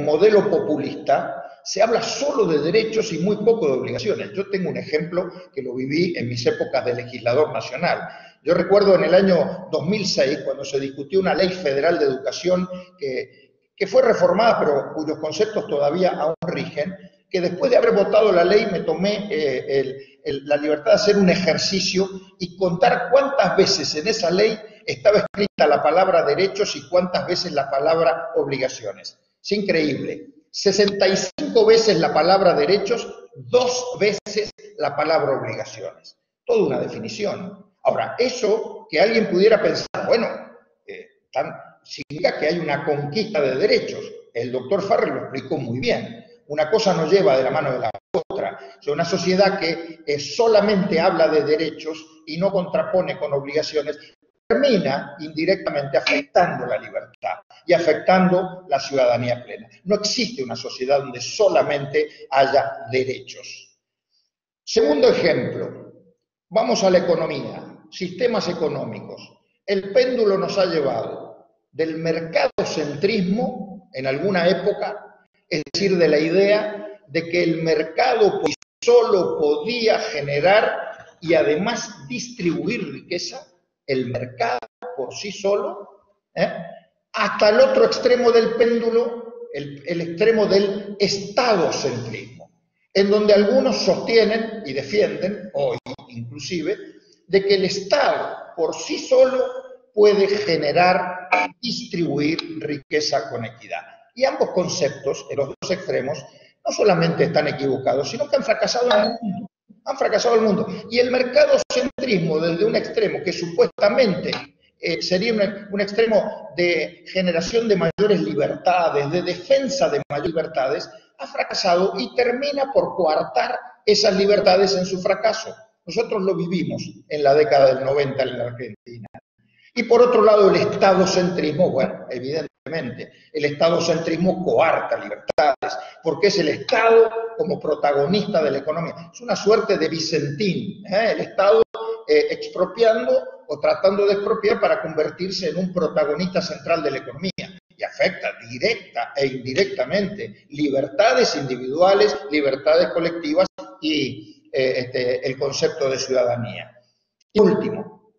modelo populista se habla solo de derechos y muy poco de obligaciones. Yo tengo un ejemplo que lo viví en mis épocas de legislador nacional. Yo recuerdo en el año 2006, cuando se discutió una ley federal de educación que fue reformada, pero cuyos conceptos todavía aún rigen, que después de haber votado la ley me tomé la libertad de hacer un ejercicio y contar cuántas veces en esa ley estaba escrita la palabra derechos y cuántas veces la palabra obligaciones. Es increíble. 65 veces la palabra derechos, 2 veces la palabra obligaciones. Toda una definición. Ahora, eso que alguien pudiera pensar, bueno, significa que hay una conquista de derechos. El doctor Farrell lo explicó muy bien. Una cosa no lleva de la mano de la otra. O sea, una sociedad que solamente habla de derechos y no contrapone con obligaciones, termina indirectamente afectando la libertad y afectando la ciudadanía plena. No existe una sociedad donde solamente haya derechos. Segundo ejemplo, vamos a la economía, sistemas económicos. El péndulo nos ha llevado del mercadocentrismo en alguna época, es decir, de la idea de que el mercado por sí solo podía generar y además distribuir riqueza, el mercado por sí solo, hasta el otro extremo del péndulo, el extremo del estadocentrismo, en donde algunos sostienen y defienden, hoy inclusive, de que el Estado por sí solo puede generar y distribuir riqueza con equidad. Y ambos conceptos, en los dos extremos, no solamente están equivocados, sino que han fracasado en el mundo. Han fracasado el mundo. Y el mercadocentrismo, desde un extremo que supuestamente sería un extremo de generación de mayores libertades, de defensa de mayores libertades, ha fracasado y termina por coartar esas libertades en su fracaso. Nosotros lo vivimos en la década del 90 en la Argentina. Y por otro lado, el estadocentrismo, bueno, evidentemente, el estadocentrismo coarta libertades, porque es el Estado como protagonista de la economía. Es una suerte de Vicentín, el Estado expropiando o tratando de expropiar para convertirse en un protagonista central de la economía. Y afecta directa e indirectamente libertades individuales, libertades colectivas y el concepto de ciudadanía. Y último,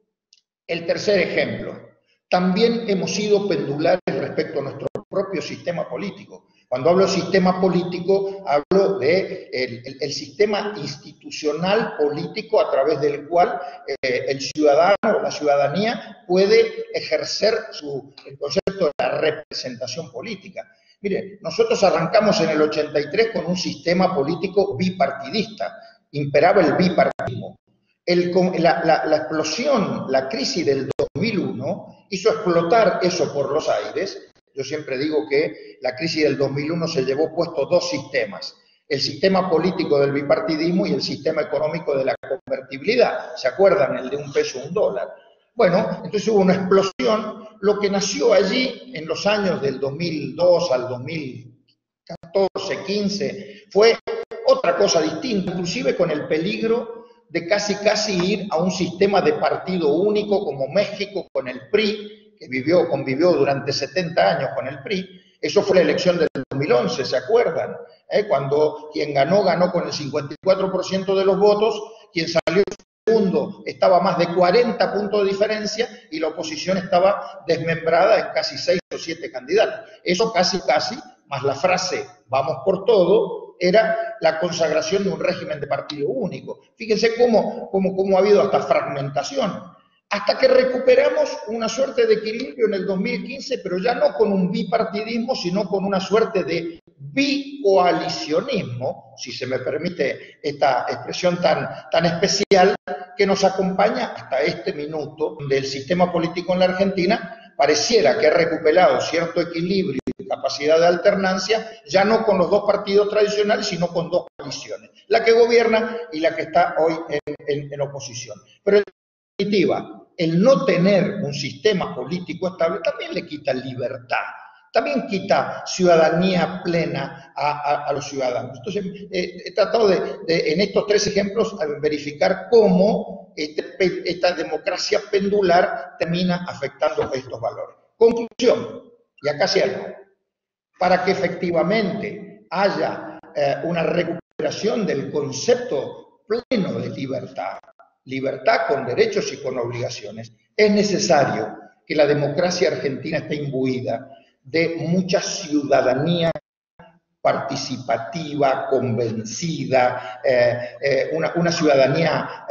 el tercer ejemplo, también hemos sido pendulares respecto a nuestro propio sistema político. Cuando hablo de sistema político, hablo de el sistema institucional político a través del cual el ciudadano o la ciudadanía puede ejercer el concepto de la representación política. Mire, nosotros arrancamos en el 83 con un sistema político bipartidista, imperaba el bipartidismo. La explosión, la crisis del 2001 hizo explotar eso por los aires. Yo siempre digo que la crisis del 2001 se llevó puestos dos sistemas, el sistema político del bipartidismo y el sistema económico de la convertibilidad. ¿Se acuerdan? El de un peso, un dólar. Bueno, entonces hubo una explosión. Lo que nació allí en los años del 2002 al 2014, 15, fue otra cosa distinta, inclusive con el peligro de casi ir a un sistema de partido único como México con el PRI, que convivió durante 70 años con el PRI. Eso fue la elección del 2011, ¿se acuerdan? Cuando quien ganó con el 54% de los votos, quien salió segundo estaba a más de 40 puntos de diferencia y la oposición estaba desmembrada en casi 6 o 7 candidatos. Eso casi, más la frase "vamos por todo", era la consagración de un régimen de partido único. Fíjense cómo ha habido hasta fragmentación, hasta que recuperamos una suerte de equilibrio en el 2015, pero ya no con un bipartidismo, sino con una suerte de bicoalicionismo, si se me permite esta expresión tan especial, que nos acompaña hasta este minuto, donde el sistema político en la Argentina pareciera que ha recuperado cierto equilibrio y capacidad de alternancia, ya no con los dos partidos tradicionales, sino con dos coaliciones, la que gobierna y la que está hoy en oposición. Pero en definitiva, el no tener un sistema político estable también le quita libertad, también quita ciudadanía plena a los ciudadanos. Entonces, he tratado en estos tres ejemplos verificar cómo esta democracia pendular termina afectando estos valores. Conclusión, y acá cierro, para que efectivamente haya una recuperación del concepto pleno de libertad, libertad con derechos y con obligaciones, es necesario que la democracia argentina esté imbuida de mucha ciudadanía participativa, convencida, una ciudadanía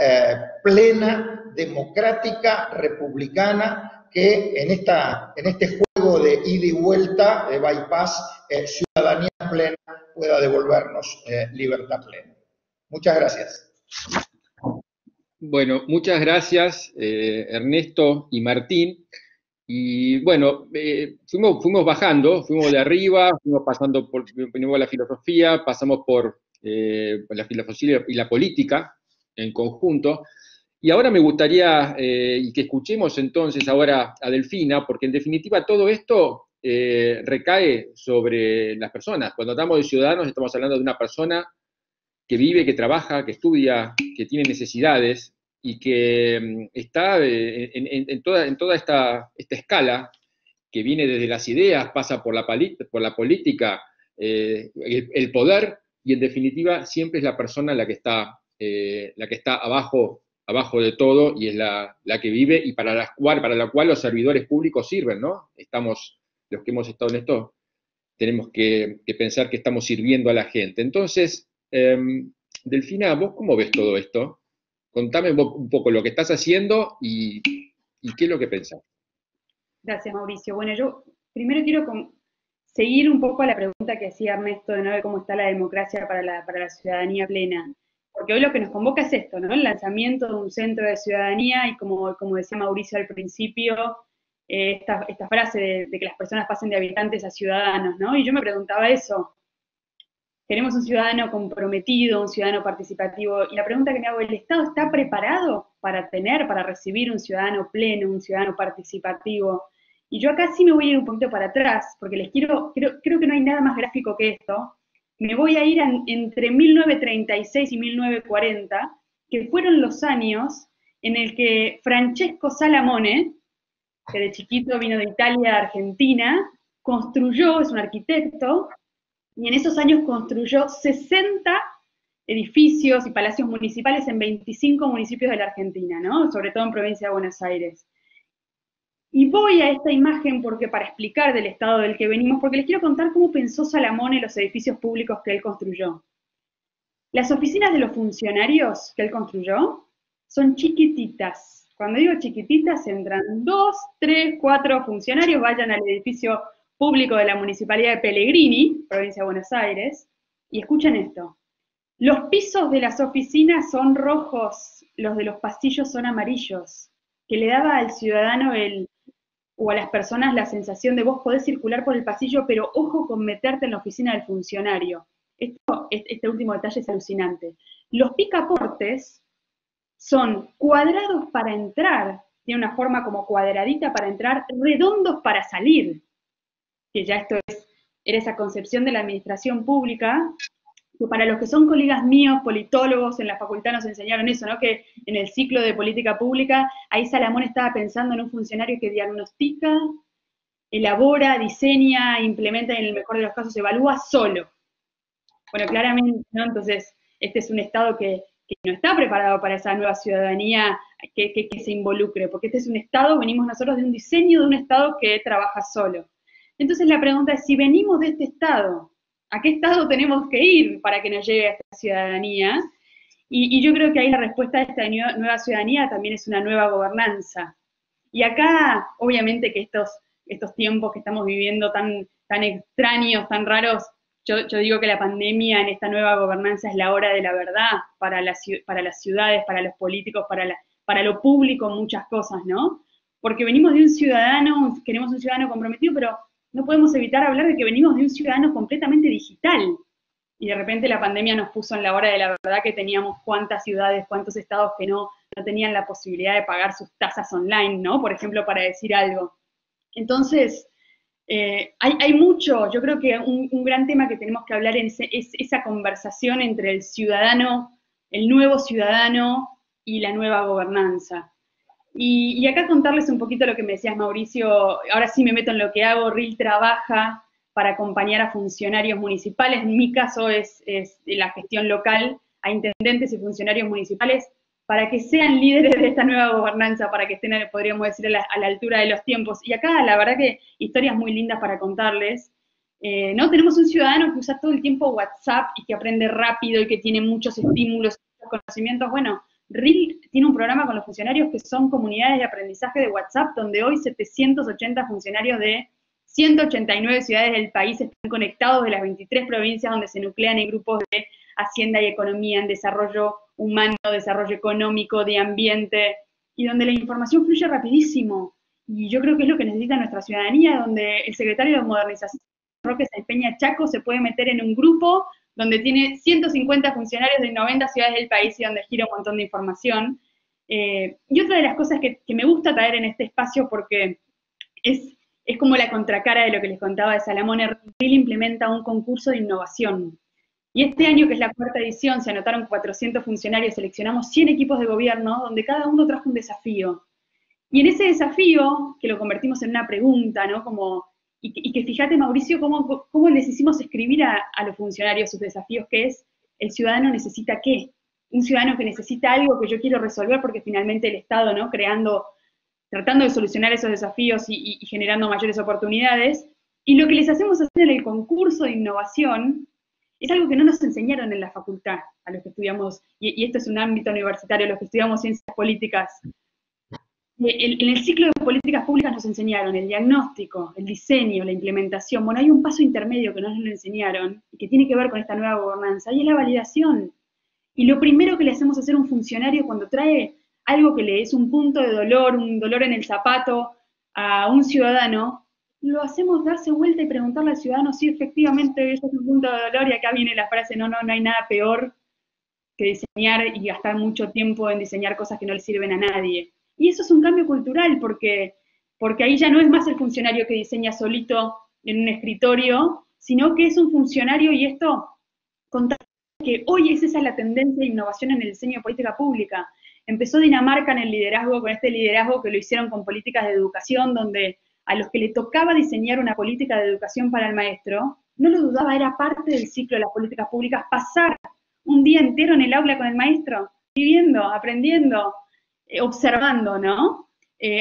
plena, democrática, republicana, que en este juego de ida y vuelta, de bypass, ciudadanía plena pueda devolvernos libertad plena. Muchas gracias. Bueno, muchas gracias, Ernesto y Martín. Y bueno, fuimos bajando, fuimos de arriba, fuimos pasando por la filosofía, pasamos por la filosofía y la política en conjunto. Y ahora me gustaría y que escuchemos entonces ahora a Delfina, porque en definitiva todo esto recae sobre las personas. Cuando hablamos de ciudadanos estamos hablando de una persona que vive, que trabaja, que estudia, que tiene necesidades y que está en toda esta escala que viene desde las ideas, pasa por la política, el poder, y en definitiva siempre es la persona la que está abajo de todo y es la que vive y para la cual los servidores públicos sirven, ¿no? Los que hemos estado en esto, tenemos que pensar que estamos sirviendo a la gente. Entonces, Delfina, ¿vos cómo ves todo esto? Contame un poco lo que estás haciendo y qué es lo que pensás. Gracias, Mauricio. Bueno, yo primero quiero seguir un poco a la pregunta que hacía Ernesto de cómo está la democracia para la ciudadanía plena. Porque hoy lo que nos convoca es esto, ¿no? El lanzamiento de un centro de ciudadanía y como decía Mauricio al principio, esta frase de que las personas pasen de habitantes a ciudadanos, ¿no? Y yo me preguntaba eso. Queremos un ciudadano comprometido, un ciudadano participativo, y la pregunta que me hago, ¿el Estado está preparado para recibir un ciudadano pleno, un ciudadano participativo? Y yo acá sí me voy a ir un poquito para atrás, porque creo que no hay nada más gráfico que esto. Me voy a ir entre 1936 y 1940, que fueron los años en el que Francesco Salamone, que de chiquito vino de Italia a Argentina, es un arquitecto, y en esos años construyó 60 edificios y palacios municipales en 25 municipios de la Argentina, ¿no? Sobre todo en provincia de Buenos Aires. Y voy a esta imagen para explicar del estado del que venimos, porque les quiero contar cómo pensó Salamone los edificios públicos que él construyó. Las oficinas de los funcionarios que él construyó son chiquititas. Cuando digo chiquititas, entran 2, 3, 4 funcionarios, vayan al edificio público de la Municipalidad de Pellegrini, provincia de Buenos Aires, y escuchen esto. Los pisos de las oficinas son rojos, los de los pasillos son amarillos, que le daba al ciudadano o a las personas la sensación de vos podés circular por el pasillo, pero ojo con meterte en la oficina del funcionario. Este último detalle es alucinante. Los picaportes son cuadrados para entrar, tiene una forma como cuadradita para entrar, redondos para salir, que ya era esa concepción de la administración pública, que para los que son colegas míos, politólogos, en la facultad nos enseñaron eso, ¿no? Que en el ciclo de política pública, ahí Salamone estaba pensando en un funcionario que diagnostica, elabora, diseña, implementa y en el mejor de los casos evalúa solo. Bueno, claramente, ¿no? Entonces, este es un Estado que no está preparado para esa nueva ciudadanía que se involucre, porque este es un Estado, venimos nosotros de un diseño de un Estado que trabaja solo. Entonces la pregunta es, si venimos de este Estado, ¿a qué Estado tenemos que ir para que nos llegue a esta ciudadanía? Y yo creo que ahí la respuesta a esta nueva ciudadanía también es una nueva gobernanza. Y acá, obviamente que estos tiempos que estamos viviendo tan extraños, tan raros, yo digo que la pandemia en esta nueva gobernanza es la hora de la verdad para las ciudades, para los políticos, para lo público, muchas cosas, ¿no? Porque venimos de un ciudadano, queremos un ciudadano comprometido, pero no podemos evitar hablar de que venimos de un ciudadano completamente digital. Y de repente la pandemia nos puso en la hora de la verdad que teníamos cuántas ciudades, cuántos estados que no tenían la posibilidad de pagar sus tasas online, ¿no? Por ejemplo, para decir algo. Entonces, hay mucho, yo creo que un gran tema que tenemos que hablar es esa conversación entre el ciudadano, el nuevo ciudadano y la nueva gobernanza. Y acá contarles un poquito lo que me decías, Mauricio, ahora sí me meto en lo que hago. RIL trabaja para acompañar a funcionarios municipales, en mi caso es la gestión local, a intendentes y funcionarios municipales, para que sean líderes de esta nueva gobernanza, para que estén, podríamos decir, a la altura de los tiempos. Y acá, la verdad que historias muy lindas para contarles. ¿No? Tenemos un ciudadano que usa todo el tiempo WhatsApp y que aprende rápido y que tiene muchos estímulos, muchos conocimientos. Bueno, RIL tiene un programa con los funcionarios que son comunidades de aprendizaje de WhatsApp, donde hoy 780 funcionarios de 189 ciudades del país están conectados de las 23 provincias donde se nuclean en grupos de hacienda y economía, en desarrollo humano, desarrollo económico, de ambiente, y donde la información fluye rapidísimo. Y yo creo que es lo que necesita nuestra ciudadanía, donde el secretario de Modernización, Roque Sáenz Peña Chaco, se puede meter en un grupo donde tiene 150 funcionarios de 90 ciudades del país y donde gira un montón de información. Y otra de las cosas que me gusta traer en este espacio, porque es como la contracara de lo que les contaba de Salamone, RIL implementa un concurso de innovación. Y este año, que es la 4ª edición, se anotaron 400 funcionarios, seleccionamos 100 equipos de gobierno, donde cada uno trajo un desafío. Y en ese desafío, que lo convertimos en una pregunta, ¿no? Y que fíjate, Mauricio, cómo les hicimos escribir a los funcionarios sus desafíos, que es, ¿el ciudadano necesita qué? Un ciudadano que necesita algo que yo quiero resolver, porque finalmente el Estado, ¿no? Tratando de solucionar esos desafíos y generando mayores oportunidades. Y lo que les hacemos hacer en el concurso de innovación es algo que no nos enseñaron en la facultad, a los que estudiamos, y esto es un ámbito universitario, los que estudiamos ciencias políticas. En el ciclo de políticas públicas nos enseñaron el diagnóstico, el diseño, la implementación. Bueno, hay un paso intermedio que no nos lo enseñaron, y que tiene que ver con esta nueva gobernanza, y es la validación. Y lo primero que le hacemos hacer a un funcionario cuando trae algo que le es un punto de dolor, un dolor en el zapato a un ciudadano, lo hacemos darse vuelta y preguntarle al ciudadano si efectivamente eso es un punto de dolor, y acá viene la frase, no hay nada peor que diseñar y gastar mucho tiempo en diseñar cosas que no le sirven a nadie. Y eso es un cambio cultural, porque ahí ya no es más el funcionario que diseña solito en un escritorio, sino que es un funcionario, y esto, contar que hoy esa es la tendencia de innovación en el diseño de política pública. Empezó Dinamarca en el liderazgo, con este liderazgo que lo hicieron con políticas de educación, donde a los que le tocaba diseñar una política de educación para el maestro, no lo dudaba, era parte del ciclo de las políticas públicas, pasar un día entero en el aula con el maestro, viviendo, aprendiendo, observando, ¿no?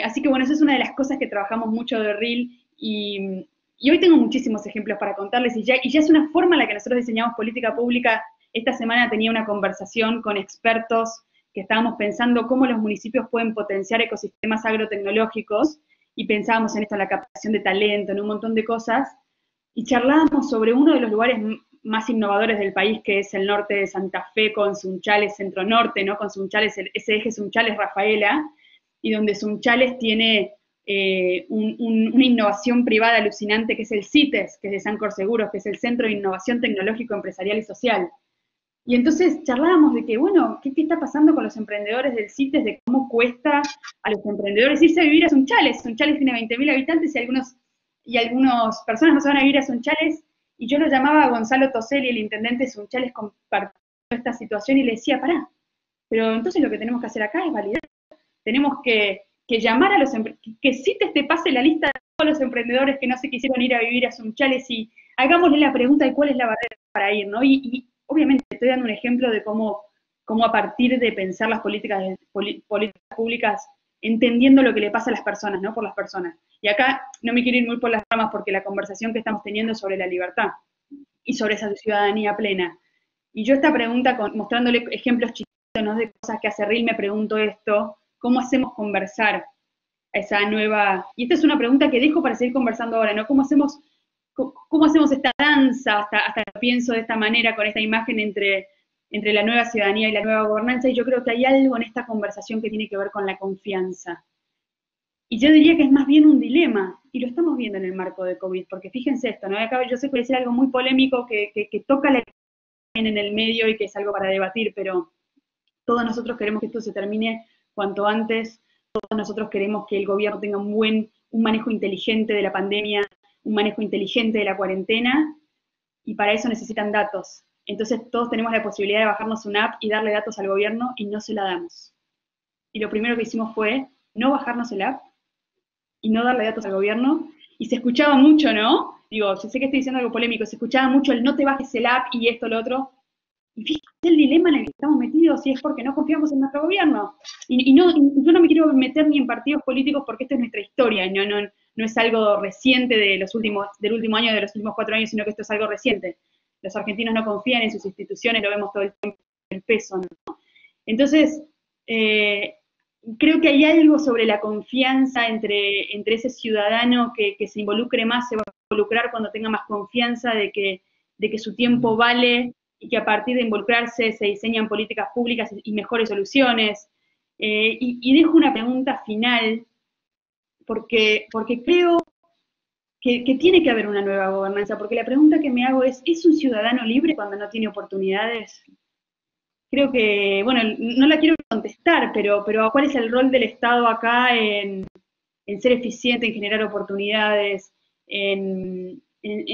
Así que bueno, eso es una de las cosas que trabajamos mucho de RIL, y hoy tengo muchísimos ejemplos para contarles, y ya es una forma en la que nosotros diseñamos política pública. Esta semana tenía una conversación con expertos que estábamos pensando cómo los municipios pueden potenciar ecosistemas agrotecnológicos, y pensábamos en esto, en la captación de talento, en un montón de cosas, y charlábamos sobre uno de los lugares más innovadores del país, que es el norte de Santa Fe, con Sunchales, centro-norte, ¿no? Con Sunchales, ese eje Sunchales-Rafaela, y donde Sunchales tiene una innovación privada alucinante, que es el CITES, que es de Sancor Seguros, que es el Centro de Innovación Tecnológico, Empresarial y Social. Y entonces charlábamos de que, bueno, ¿qué está pasando con los emprendedores del CITES? De cómo cuesta a los emprendedores irse a vivir a Sunchales. Sunchales tiene 20.000 habitantes, y algunas personas no se van a vivir a Sunchales, y yo lo llamaba a Gonzalo Toselli, el intendente de Sunchales, compartiendo esta situación, y le decía, pará, pero entonces lo que tenemos que hacer acá es validar. Tenemos que llamar a los emprendedores, que CITES te pase la lista de todos los emprendedores que no se quisieron ir a vivir a Sunchales, y hagámosle la pregunta de cuál es la barrera para ir, ¿no? Y obviamente estoy dando un ejemplo de cómo a partir de pensar las políticas públicas, entendiendo lo que le pasa a las personas, ¿no? Por las personas. Y acá no me quiero ir muy por las ramas, porque la conversación que estamos teniendo es sobre la libertad y sobre esa ciudadanía plena. Y yo esta pregunta, mostrándole ejemplos chiquitos, ¿no? De cosas que hace RIL, me pregunto esto: ¿cómo hacemos conversar a esa nueva? Y esta es una pregunta que dejo para seguir conversando ahora, ¿no? ¿Cómo hacemos esta danza? Hasta pienso de esta manera, con esta imagen entre la nueva ciudadanía y la nueva gobernanza, y yo creo que hay algo en esta conversación que tiene que ver con la confianza. Y yo diría que es más bien un dilema, y lo estamos viendo en el marco de COVID, porque fíjense esto, ¿no? Acá yo sé que decir algo muy polémico que toca la en el medio y que es algo para debatir, pero todos nosotros queremos que esto se termine cuanto antes, todos nosotros queremos que el gobierno tenga un manejo inteligente de la pandemia, un manejo inteligente de la cuarentena, y para eso necesitan datos. Entonces todos tenemos la posibilidad de bajarnos una app y darle datos al gobierno, y no se la damos. Y lo primero que hicimos fue no bajarnos el app y no darle datos al gobierno, y se escuchaba mucho, ¿no? Digo, yo sé que estoy diciendo algo polémico, se escuchaba mucho el no te bajes el app y esto, lo otro, y fíjate el dilema en el que estamos metidos, si es porque no confiamos en nuestro gobierno. Y yo no me quiero meter ni en partidos políticos, porque esta es nuestra historia, no es algo reciente del último año, de los últimos 4 años, sino que esto es algo reciente. Los argentinos no confían en sus instituciones, lo vemos todo el tiempo, el peso, ¿no? Entonces, creo que hay algo sobre la confianza entre ese ciudadano que se involucre más, se va a involucrar cuando tenga más confianza de que su tiempo vale, y que a partir de involucrarse se diseñan políticas públicas y mejores soluciones. Y dejo una pregunta final, porque creo que tiene que haber una nueva gobernanza, porque la pregunta que me hago ¿es un ciudadano libre cuando no tiene oportunidades? creo que, bueno, no la quiero contestar, pero ¿cuál es el rol del Estado acá en ser eficiente, en generar oportunidades, en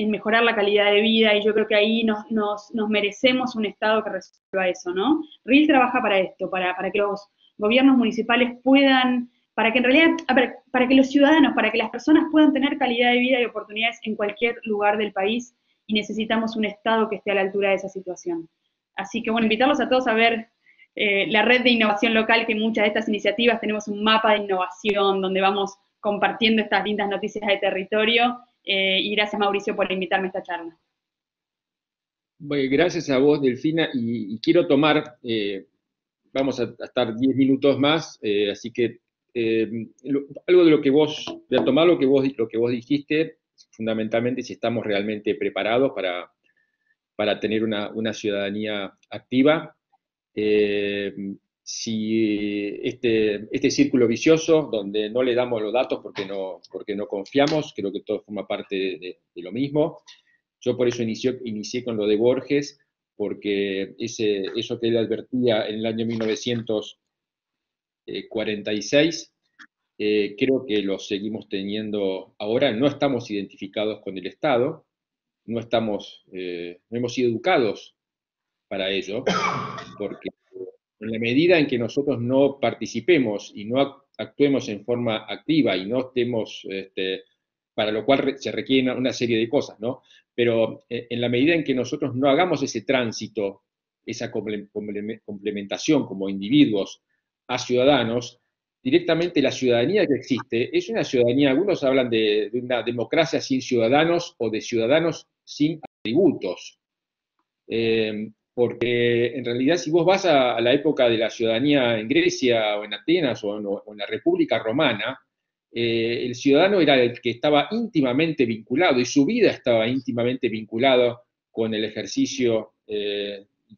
mejorar la calidad de vida? Y yo creo que ahí nos merecemos un Estado que resuelva eso, ¿no? RIL trabaja para esto, para que los gobiernos municipales puedan, para que en realidad, para que los ciudadanos, para que las personas puedan tener calidad de vida y oportunidades en cualquier lugar del país, y necesitamos un Estado que esté a la altura de esa situación. Así que bueno, invitarlos a todos a ver la red de innovación local, que en muchas de estas iniciativas tenemos un mapa de innovación donde vamos compartiendo estas lindas noticias de territorio, y gracias, Mauricio, por invitarme a esta charla. Bueno, gracias a vos, Delfina, y quiero tomar, vamos a estar 10 minutos más, así que algo de lo que vos, voy a tomar lo que vos dijiste, fundamentalmente si estamos realmente preparados para tener una ciudadanía activa. Si este círculo vicioso, donde no le damos los datos porque no confiamos, creo que todo forma parte de lo mismo. Yo por eso inicié con lo de Borges, porque eso que él advertía en el año 1946, creo que lo seguimos teniendo ahora. No estamos identificados con el Estado, no hemos sido educados para ello, porque en la medida en que nosotros no participemos y no actuemos en forma activa y no estemos, para lo cual se requieren una serie de cosas, ¿no? Pero en la medida en que nosotros no hagamos ese tránsito, esa complementación como individuos a ciudadanos, directamente la ciudadanía que existe es una ciudadanía, algunos hablan de una democracia sin ciudadanos o de ciudadanos sin atributos. Porque en realidad si vos vas a la época de la ciudadanía en Grecia o en Atenas o en la República Romana, el ciudadano era el que estaba íntimamente vinculado y su vida estaba íntimamente vinculada con el ejercicio,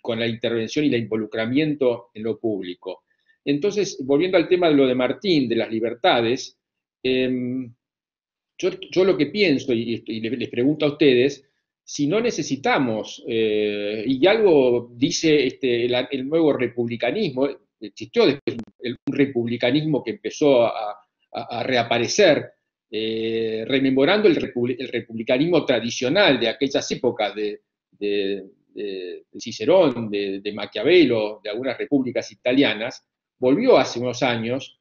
con la intervención y el involucramiento en lo público. Entonces, volviendo al tema de lo de Martín, de las libertades, yo lo que pienso, y les pregunto a ustedes, si no necesitamos, y algo dice el nuevo republicanismo, existió después un republicanismo que empezó a reaparecer, rememorando el republicanismo tradicional de aquellas épocas de Cicerón, de Maquiavelo, de algunas repúblicas italianas, volvió hace unos años,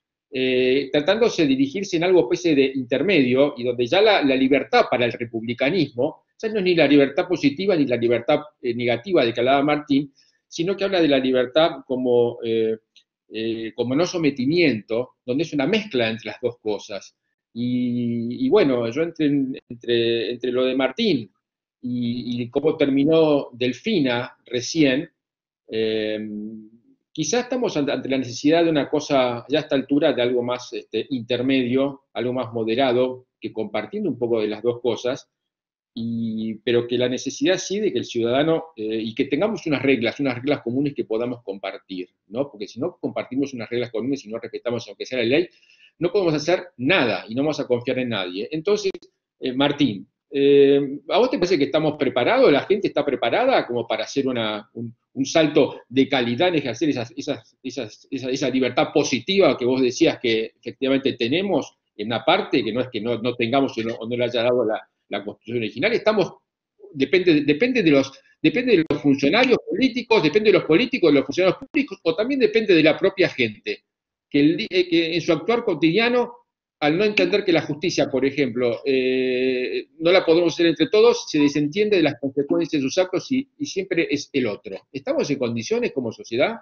tratándose de dirigirse en algo especie de intermedio, y donde ya la libertad para el republicanismo ya no es ni la libertad positiva ni la libertad negativa de que hablaba Martín, sino que habla de la libertad como no sometimiento, donde es una mezcla entre las dos cosas. Y bueno, yo entre lo de Martín y cómo terminó Delfina recién, quizás estamos ante la necesidad de una cosa, ya a esta altura, de algo más intermedio, algo más moderado, que compartiendo un poco de las dos cosas, pero que la necesidad sí de que el ciudadano, y que tengamos unas reglas comunes que podamos compartir, ¿no? Porque si no compartimos unas reglas comunes y no respetamos aunque sea la ley, no podemos hacer nada y no vamos a confiar en nadie. Entonces, Martín, ¿a vos te parece que estamos preparados? ¿La gente está preparada como para hacer un salto de calidad en ejercer esa libertad positiva que vos decías que efectivamente tenemos en una parte, que no es que no tengamos o no le haya dado la Constitución original? Depende de los funcionarios políticos, depende de los políticos, de los funcionarios públicos, o también depende de la propia gente, que en su actuar cotidiano, al no entender que la justicia, por ejemplo, no la podemos hacer entre todos, se desentiende de las consecuencias de sus actos y siempre es el otro. ¿Estamos en condiciones como sociedad?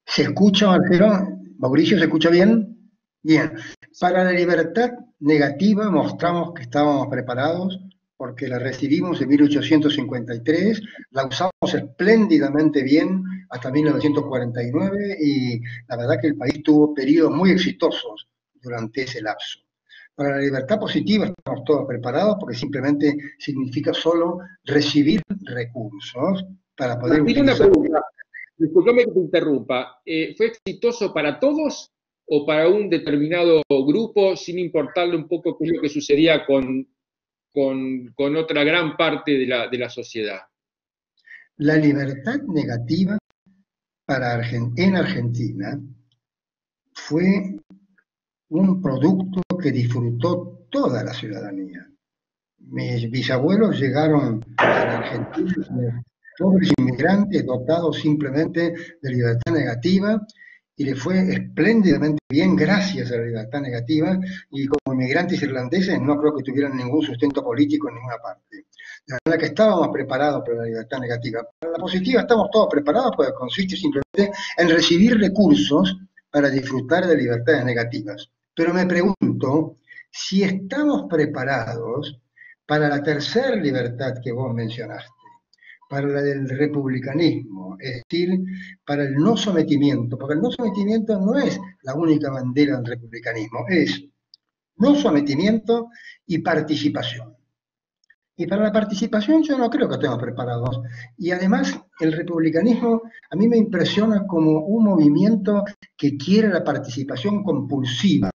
¿Se escucha, Marcelo? Mauricio, ¿se escucha bien? Bien. Para la libertad negativa mostramos que estábamos preparados porque la recibimos en 1853, la usamos espléndidamente bien hasta 1949 y la verdad que el país tuvo periodos muy exitosos durante ese lapso. Para la libertad positiva estamos todos preparados porque simplemente significa solo recibir recursos para poder Martín, utilizar. una pregunta, disculpame que te interrumpa, ¿fue exitoso para todos o para un determinado grupo, sin importarle un poco qué es lo que sucedía con otra gran parte de la sociedad? La libertad negativa en Argentina fue un producto que disfrutó toda la ciudadanía. Mis bisabuelos llegaron a la Argentina como pobres inmigrantes dotados simplemente de libertad negativa y le fue espléndidamente bien gracias a la libertad negativa, y como inmigrantes irlandeses no creo que tuvieran ningún sustento político en ninguna parte. De manera que estábamos preparados para la libertad negativa. Para la positiva estamos todos preparados porque consiste simplemente en recibir recursos para disfrutar de libertades negativas. Pero me pregunto si estamos preparados para la tercera libertad que vos mencionaste, para la del republicanismo, es decir, para el no sometimiento, porque el no sometimiento no es la única bandera del republicanismo, es no sometimiento y participación. Y para la participación yo no creo que estemos preparados. Y además el republicanismo a mí me impresiona como un movimiento que quiere la participación compulsiva.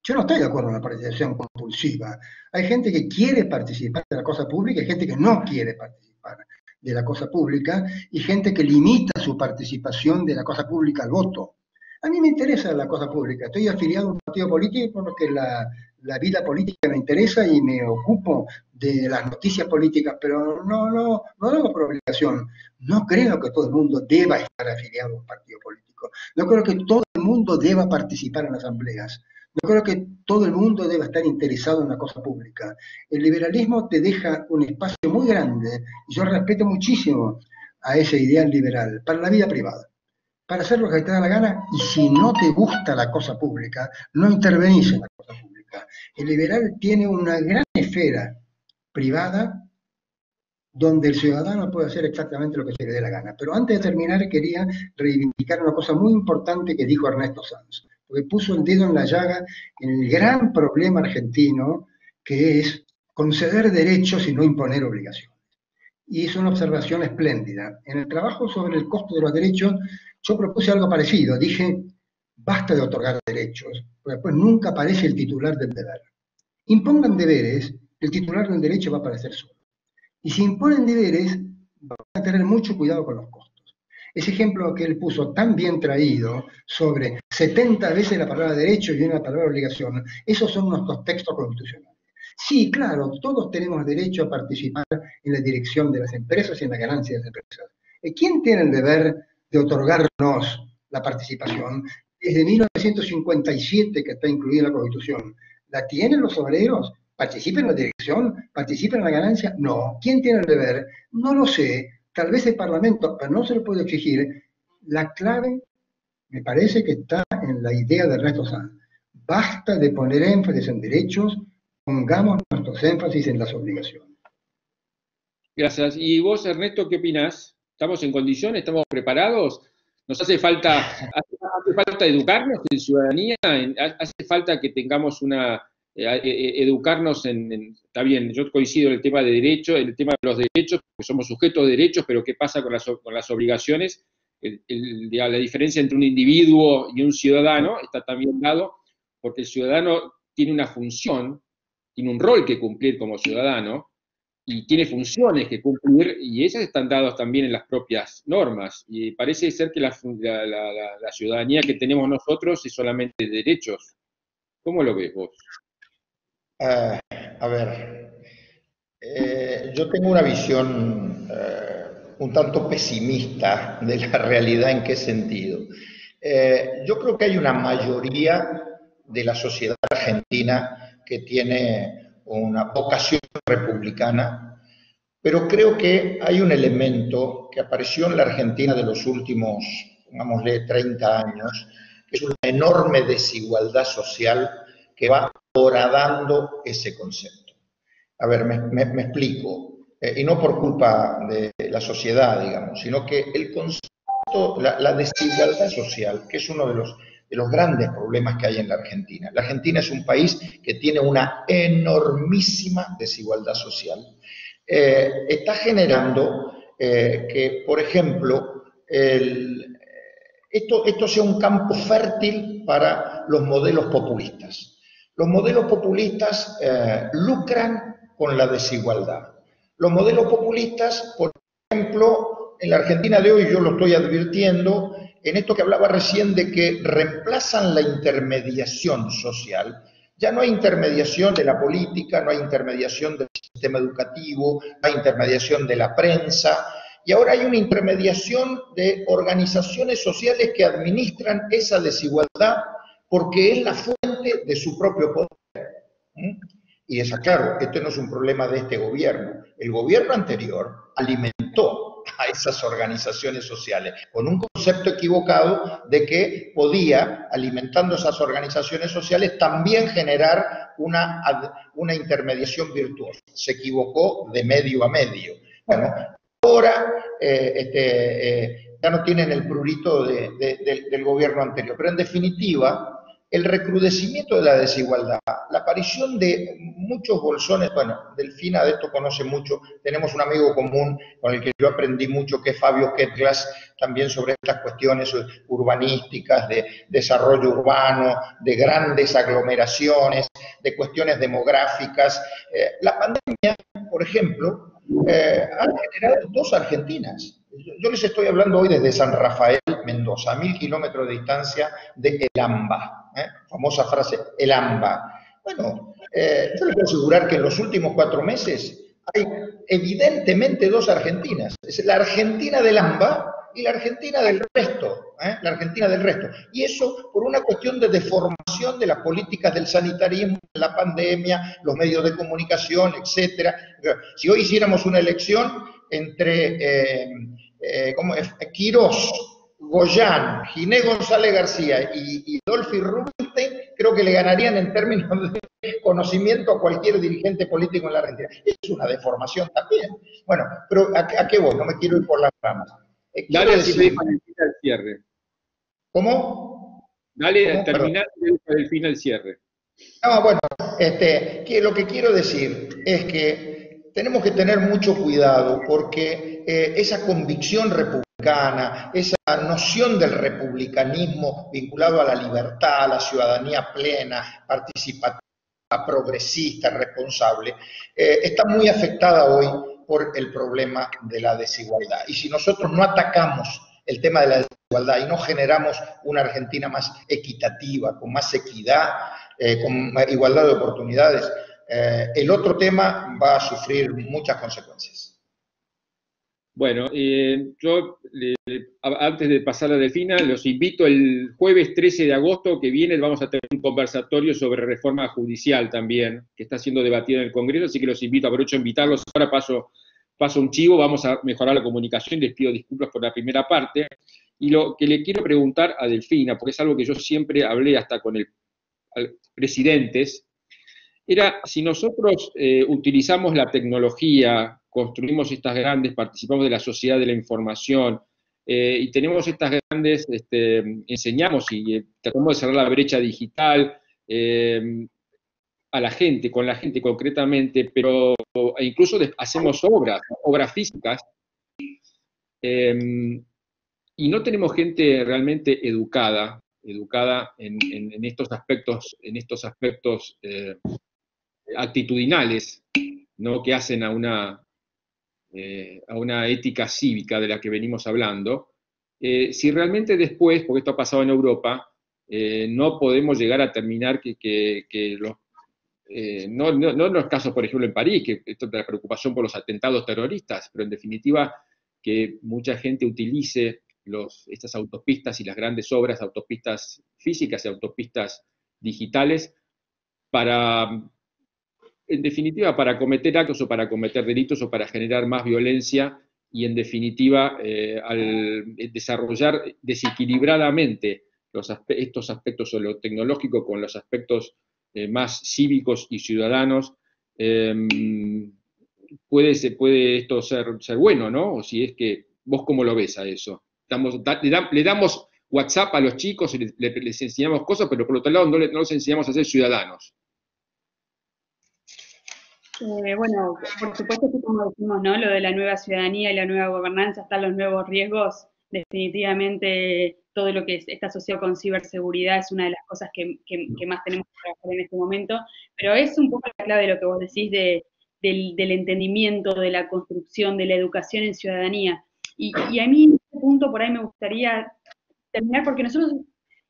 Yo no estoy de acuerdo con la participación compulsiva. Hay gente que quiere participar de la cosa pública y gente que no quiere participar de la cosa pública y gente que limita su participación de la cosa pública al voto. A mí me interesa la cosa pública. Estoy afiliado a un partido político porque la vida política me interesa y me ocupo de las noticias políticas, pero no lo hago por obligación. No creo que todo el mundo deba estar afiliado a un partido político. No creo que todo el mundo deba participar en asambleas. No creo que todo el mundo deba estar interesado en la cosa pública. El liberalismo te deja un espacio muy grande, y yo respeto muchísimo a ese ideal liberal, para la vida privada, para hacer lo que te da la gana, y si no te gusta la cosa pública, no intervenís en la cosa pública. El liberal tiene una gran esfera privada donde el ciudadano puede hacer exactamente lo que se le dé la gana. Pero antes de terminar quería reivindicar una cosa muy importante que dijo Ernesto Sanz, porque puso el dedo en la llaga en el gran problema argentino, que es conceder derechos y no imponer obligaciones. Y hizo una observación espléndida. En el trabajo sobre el costo de los derechos, yo propuse algo parecido. Dije, basta de otorgar derechos, porque después nunca aparece el titular del deber. Impongan deberes, el titular del derecho va a aparecer solo. Y si imponen deberes, van a tener mucho cuidado con los costos. Ese ejemplo que él puso tan bien traído sobre 70 veces la palabra derecho y una palabra obligación, esos son nuestros textos constitucionales. Sí, claro, todos tenemos derecho a participar en la dirección de las empresas y en la ganancia de las empresas. ¿Quién tiene el deber de otorgarnos la participación? Desde 1957 que está incluida en la Constitución. ¿La tienen los obreros? ¿Participen en la dirección? ¿Participen en la ganancia? No. ¿Quién tiene el deber? No lo sé. Tal vez el Parlamento, pero no se lo puede exigir. La clave, me parece que está en la idea de Ernesto Sanz. Basta de poner énfasis en derechos, pongamos nuestros énfasis en las obligaciones. Gracias. ¿Y vos, Ernesto, qué opinás? ¿Estamos en condiciones? ¿Estamos preparados? ¿Nos hace falta educarnos en ciudadanía? ¿Hace falta que tengamos educarnos está bien, yo coincido en el tema de derechos, el tema de los derechos, porque somos sujetos de derechos, pero ¿qué pasa con las obligaciones? La diferencia entre un individuo y un ciudadano está también dado porque el ciudadano tiene una función, tiene un rol que cumplir como ciudadano, y tiene funciones que cumplir, y esas están dadas también en las propias normas, y parece ser que la ciudadanía que tenemos nosotros es solamente de derechos. ¿Cómo lo ves vos? A ver, yo tengo una visión un tanto pesimista de la realidad. ¿En qué sentido? Yo creo que hay una mayoría de la sociedad argentina que tiene una vocación republicana, pero creo que hay un elemento que apareció en la Argentina de los últimos, pongámosle, 30 años, que es una enorme desigualdad social que va horadando ese concepto. A ver, me explico, y no por culpa de la sociedad, digamos, sino que el concepto, la desigualdad social, que es uno de los grandes problemas que hay en la Argentina. La Argentina es un país que tiene una enormísima desigualdad social. Está generando que, por ejemplo, esto sea un campo fértil para los modelos populistas. Los modelos populistas lucran con la desigualdad. Los modelos populistas, por ejemplo, en la Argentina de hoy yo lo estoy advirtiendo, en esto que hablaba recién de que reemplazan la intermediación social. Ya no hay intermediación de la política, no hay intermediación del sistema educativo, no hay intermediación de la prensa, y ahora hay una intermediación de organizaciones sociales que administran esa desigualdad porque es la fuente de su propio poder. Y es claro, este no es un problema de este gobierno. El gobierno anterior alimentó a esas organizaciones sociales con un concepto equivocado de que podía, alimentando esas organizaciones sociales, también generar una intermediación virtuosa. Se equivocó de medio a medio. Bueno, ahora ya no tienen el prurito del gobierno anterior, pero en definitiva, el recrudecimiento de la desigualdad, la aparición de muchos bolsones, bueno, Delfina de esto conoce mucho, tenemos un amigo común con el que yo aprendí mucho, que es Fabio Ketglas, también sobre estas cuestiones urbanísticas, de desarrollo urbano, de grandes aglomeraciones, de cuestiones demográficas. La pandemia, por ejemplo, ha generado dos Argentinas. Yo les estoy hablando hoy desde San Rafael, Mendoza, a 1000 kilómetros de distancia de El Amba, famosa frase, El Amba. Bueno, yo les puedo asegurar que en los últimos 4 meses hay evidentemente dos Argentinas. Es la Argentina del AMBA y la Argentina del resto, la Argentina del resto. Y eso por una cuestión de deformación de las políticas del sanitarismo, la pandemia, los medios de comunicación, etcétera. Si hoy hiciéramos una elección entre Quirós, Goyán, Giné González García y Dolphy Rubinstein, creo que le ganarían en términos de conocimiento a cualquier dirigente político en la Argentina. Es una deformación también. Bueno, pero ¿a qué voy? No me quiero ir por las ramas. Dale así al cierre. ¿Cómo? Dale, terminar del fin al cierre. No, bueno, lo que quiero decir es que tenemos que tener mucho cuidado porque esa convicción republicana, esa noción del republicanismo vinculado a la libertad, a la ciudadanía plena, participativa, progresista, responsable, está muy afectada hoy por el problema de la desigualdad. Y si nosotros no atacamos el tema de la desigualdad y no generamos una Argentina más equitativa, con más equidad, con igualdad de oportunidades, el otro tema va a sufrir muchas consecuencias. Bueno, yo antes de pasar a Delfina, los invito el jueves 13 de agosto que viene, vamos a tener un conversatorio sobre reforma judicial también, que está siendo debatido en el Congreso, así que los invito, aprovecho a invitarlos. Ahora paso un chivo, vamos a mejorar la comunicación, les pido disculpas por la primera parte. Y lo que le quiero preguntar a Delfina, porque es algo que yo siempre hablé hasta con presidentes, era si nosotros utilizamos la tecnología, construimos estas grandes, participamos de la sociedad de la información, y tenemos estas grandes, enseñamos y tratamos de cerrar la brecha digital a la gente, con la gente concretamente, pero incluso hacemos obras físicas, y no tenemos gente realmente educada en estos aspectos actitudinales, ¿no? Que hacen a una ética cívica de la que venimos hablando, si realmente después, porque esto ha pasado en Europa, no podemos llegar a terminar no en los casos, por ejemplo, en París, que esto es la preocupación por los atentados terroristas, pero en definitiva que mucha gente utilice estas autopistas y las grandes obras, autopistas físicas y autopistas digitales, en definitiva, para cometer actos o para cometer delitos o para generar más violencia y, en definitiva, al desarrollar desequilibradamente estos aspectos o lo tecnológico con los aspectos más cívicos y ciudadanos, puede esto ser bueno, ¿no? O si es que vos cómo lo ves a eso. Le damos WhatsApp a los chicos y les enseñamos cosas, pero por otro lado no los enseñamos a ser ciudadanos. Bueno, por supuesto que como decimos, ¿no? Lo de la nueva ciudadanía y la nueva gobernanza, están los nuevos riesgos. Definitivamente todo lo que está asociado con ciberseguridad es una de las cosas que más tenemos que trabajar en este momento, pero es un poco la clave de lo que vos decís de del entendimiento, de la construcción, de la educación en ciudadanía. Y a mí en este punto por ahí me gustaría terminar, porque nosotros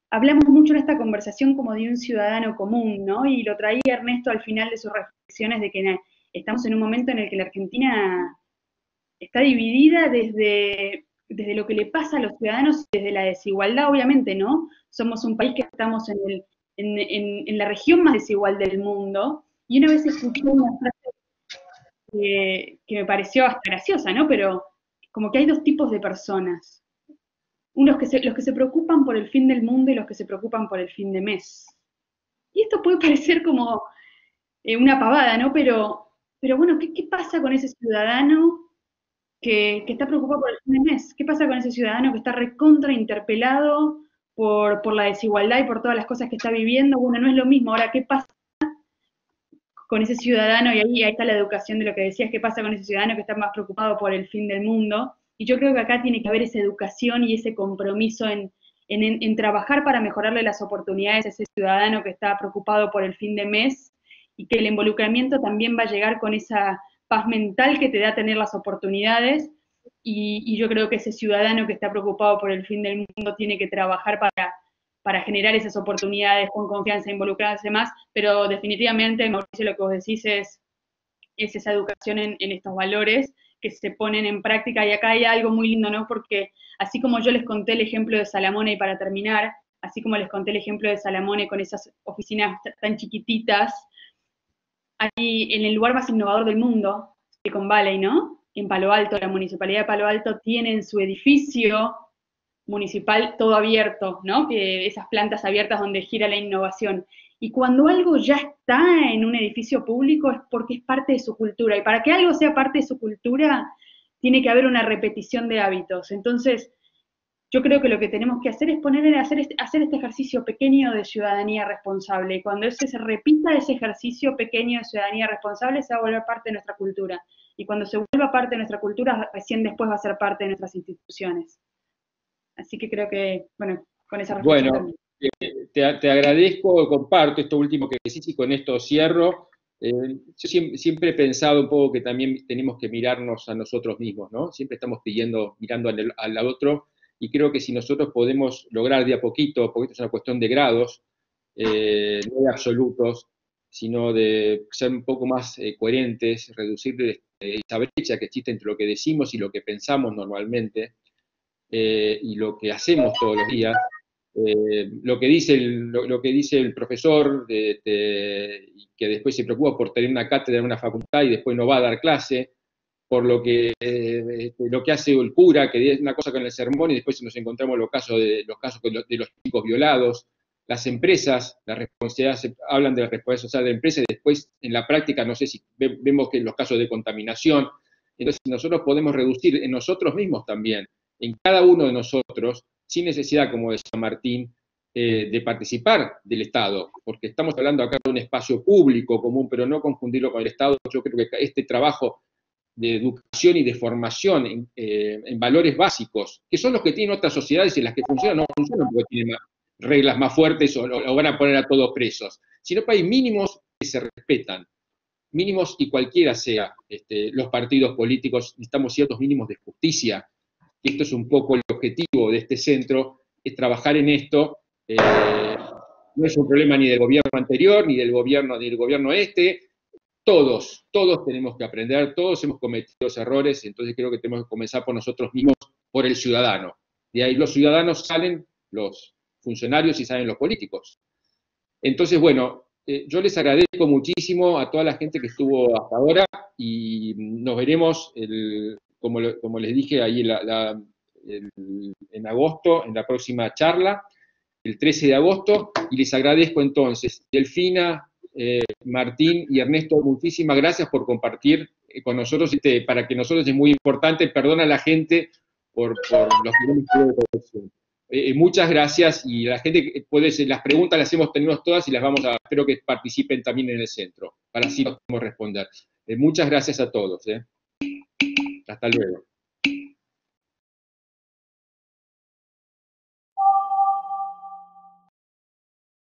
hablamos mucho en esta conversación como de un ciudadano común, ¿no? Y lo traía Ernesto al final de sus reflexiones de que estamos en un momento en el que la Argentina está dividida desde lo que le pasa a los ciudadanos, desde la desigualdad, obviamente, ¿no? Somos un país que estamos en la región más desigual del mundo, y una vez escuché una frase que me pareció hasta graciosa, ¿no? Pero como que hay dos tipos de personas. Los que se preocupan por el fin del mundo y los que se preocupan por el fin de mes. Y esto puede parecer como una pavada, ¿no? Pero bueno, ¿qué pasa con ese ciudadano que está preocupado por el fin de mes? ¿Qué pasa con ese ciudadano que está recontra interpelado por la desigualdad y por todas las cosas que está viviendo? Bueno, no es lo mismo. Ahora, ¿qué pasa con ese ciudadano? Y ahí está la educación de lo que decías, ¿qué pasa con ese ciudadano que está más preocupado por el fin del mundo? Y yo creo que acá tiene que haber esa educación y ese compromiso en trabajar para mejorarle las oportunidades a ese ciudadano que está preocupado por el fin de mes, y que el involucramiento también va a llegar con esa paz mental que te da tener las oportunidades, y yo creo que ese ciudadano que está preocupado por el fin del mundo tiene que trabajar para generar esas oportunidades con confianza, involucrarse más, pero definitivamente, Mauricio, lo que vos decís es esa educación en estos valores que se ponen en práctica, y acá hay algo muy lindo, ¿no? Porque así como yo les conté el ejemplo de Salamone, y para terminar, así como les conté el ejemplo de Salamone con esas oficinas tan chiquititas, hay en el lugar más innovador del mundo, Silicon Valley, ¿no? En Palo Alto, la Municipalidad de Palo Alto tiene en su edificio municipal todo abierto, ¿no? Que esas plantas abiertas donde gira la innovación. Y cuando algo ya está en un edificio público es porque es parte de su cultura. Y para que algo sea parte de su cultura, tiene que haber una repetición de hábitos. Entonces, yo creo que lo que tenemos que hacer es hacer este ejercicio pequeño de ciudadanía responsable. Y cuando se repita ese ejercicio pequeño de ciudadanía responsable, se va a volver parte de nuestra cultura. Y cuando se vuelva parte de nuestra cultura, recién después va a ser parte de nuestras instituciones. Así que creo que, bueno, con esa reflexión también. Te agradezco, comparto esto último que decís y con esto cierro. Yo siempre he pensado un poco que también tenemos que mirarnos a nosotros mismos, ¿no? Siempre estamos mirando al otro, y creo que si nosotros podemos lograr de a poquito, porque esto es una cuestión de grados, no de absolutos, sino de ser un poco más coherentes, reducir esa brecha que existe entre lo que decimos y lo que pensamos normalmente, y lo que hacemos todos los días. Lo que dice el profesor, que después se preocupa por tener una cátedra en una facultad y después no va a dar clase, por lo que hace el cura, que es una cosa con el sermón, y después nos encontramos los casos de los chicos violados. Las empresas, hablan de la responsabilidad social de la empresa, y después en la práctica no sé si vemos que los casos de contaminación. Entonces nosotros podemos reducir en nosotros mismos también, en cada uno de nosotros, sin necesidad, como decía Martín, de participar del Estado, porque estamos hablando acá de un espacio público común, pero no confundirlo con el Estado. Yo creo que este trabajo de educación y de formación en valores básicos, que son los que tienen otras sociedades y las que funcionan, no funcionan porque tienen reglas más fuertes o van a poner a todos presos, sino que hay mínimos que se respetan, mínimos, y cualquiera sea los partidos políticos, necesitamos ciertos mínimos de justicia. Y esto es un poco el objetivo de este centro, es trabajar en esto. No es un problema ni del gobierno anterior, ni del gobierno este. Todos tenemos que aprender, todos hemos cometido errores, entonces creo que tenemos que comenzar por nosotros mismos, por el ciudadano. De ahí los ciudadanos salen los funcionarios y salen los políticos. Entonces, bueno, yo les agradezco muchísimo a toda la gente que estuvo hasta ahora, y nos veremos como les dije ahí en agosto, en la próxima charla, el 13 de agosto, y les agradezco entonces. Delfina, Martín y Ernesto, muchísimas gracias por compartir con nosotros, para que nosotros es muy importante. Perdona a la gente por los problemas de conexión. Muchas gracias, y la gente las preguntas las hemos tenido todas, y espero que participen también en el centro, para así los podemos responder. Muchas gracias a todos. Hasta luego.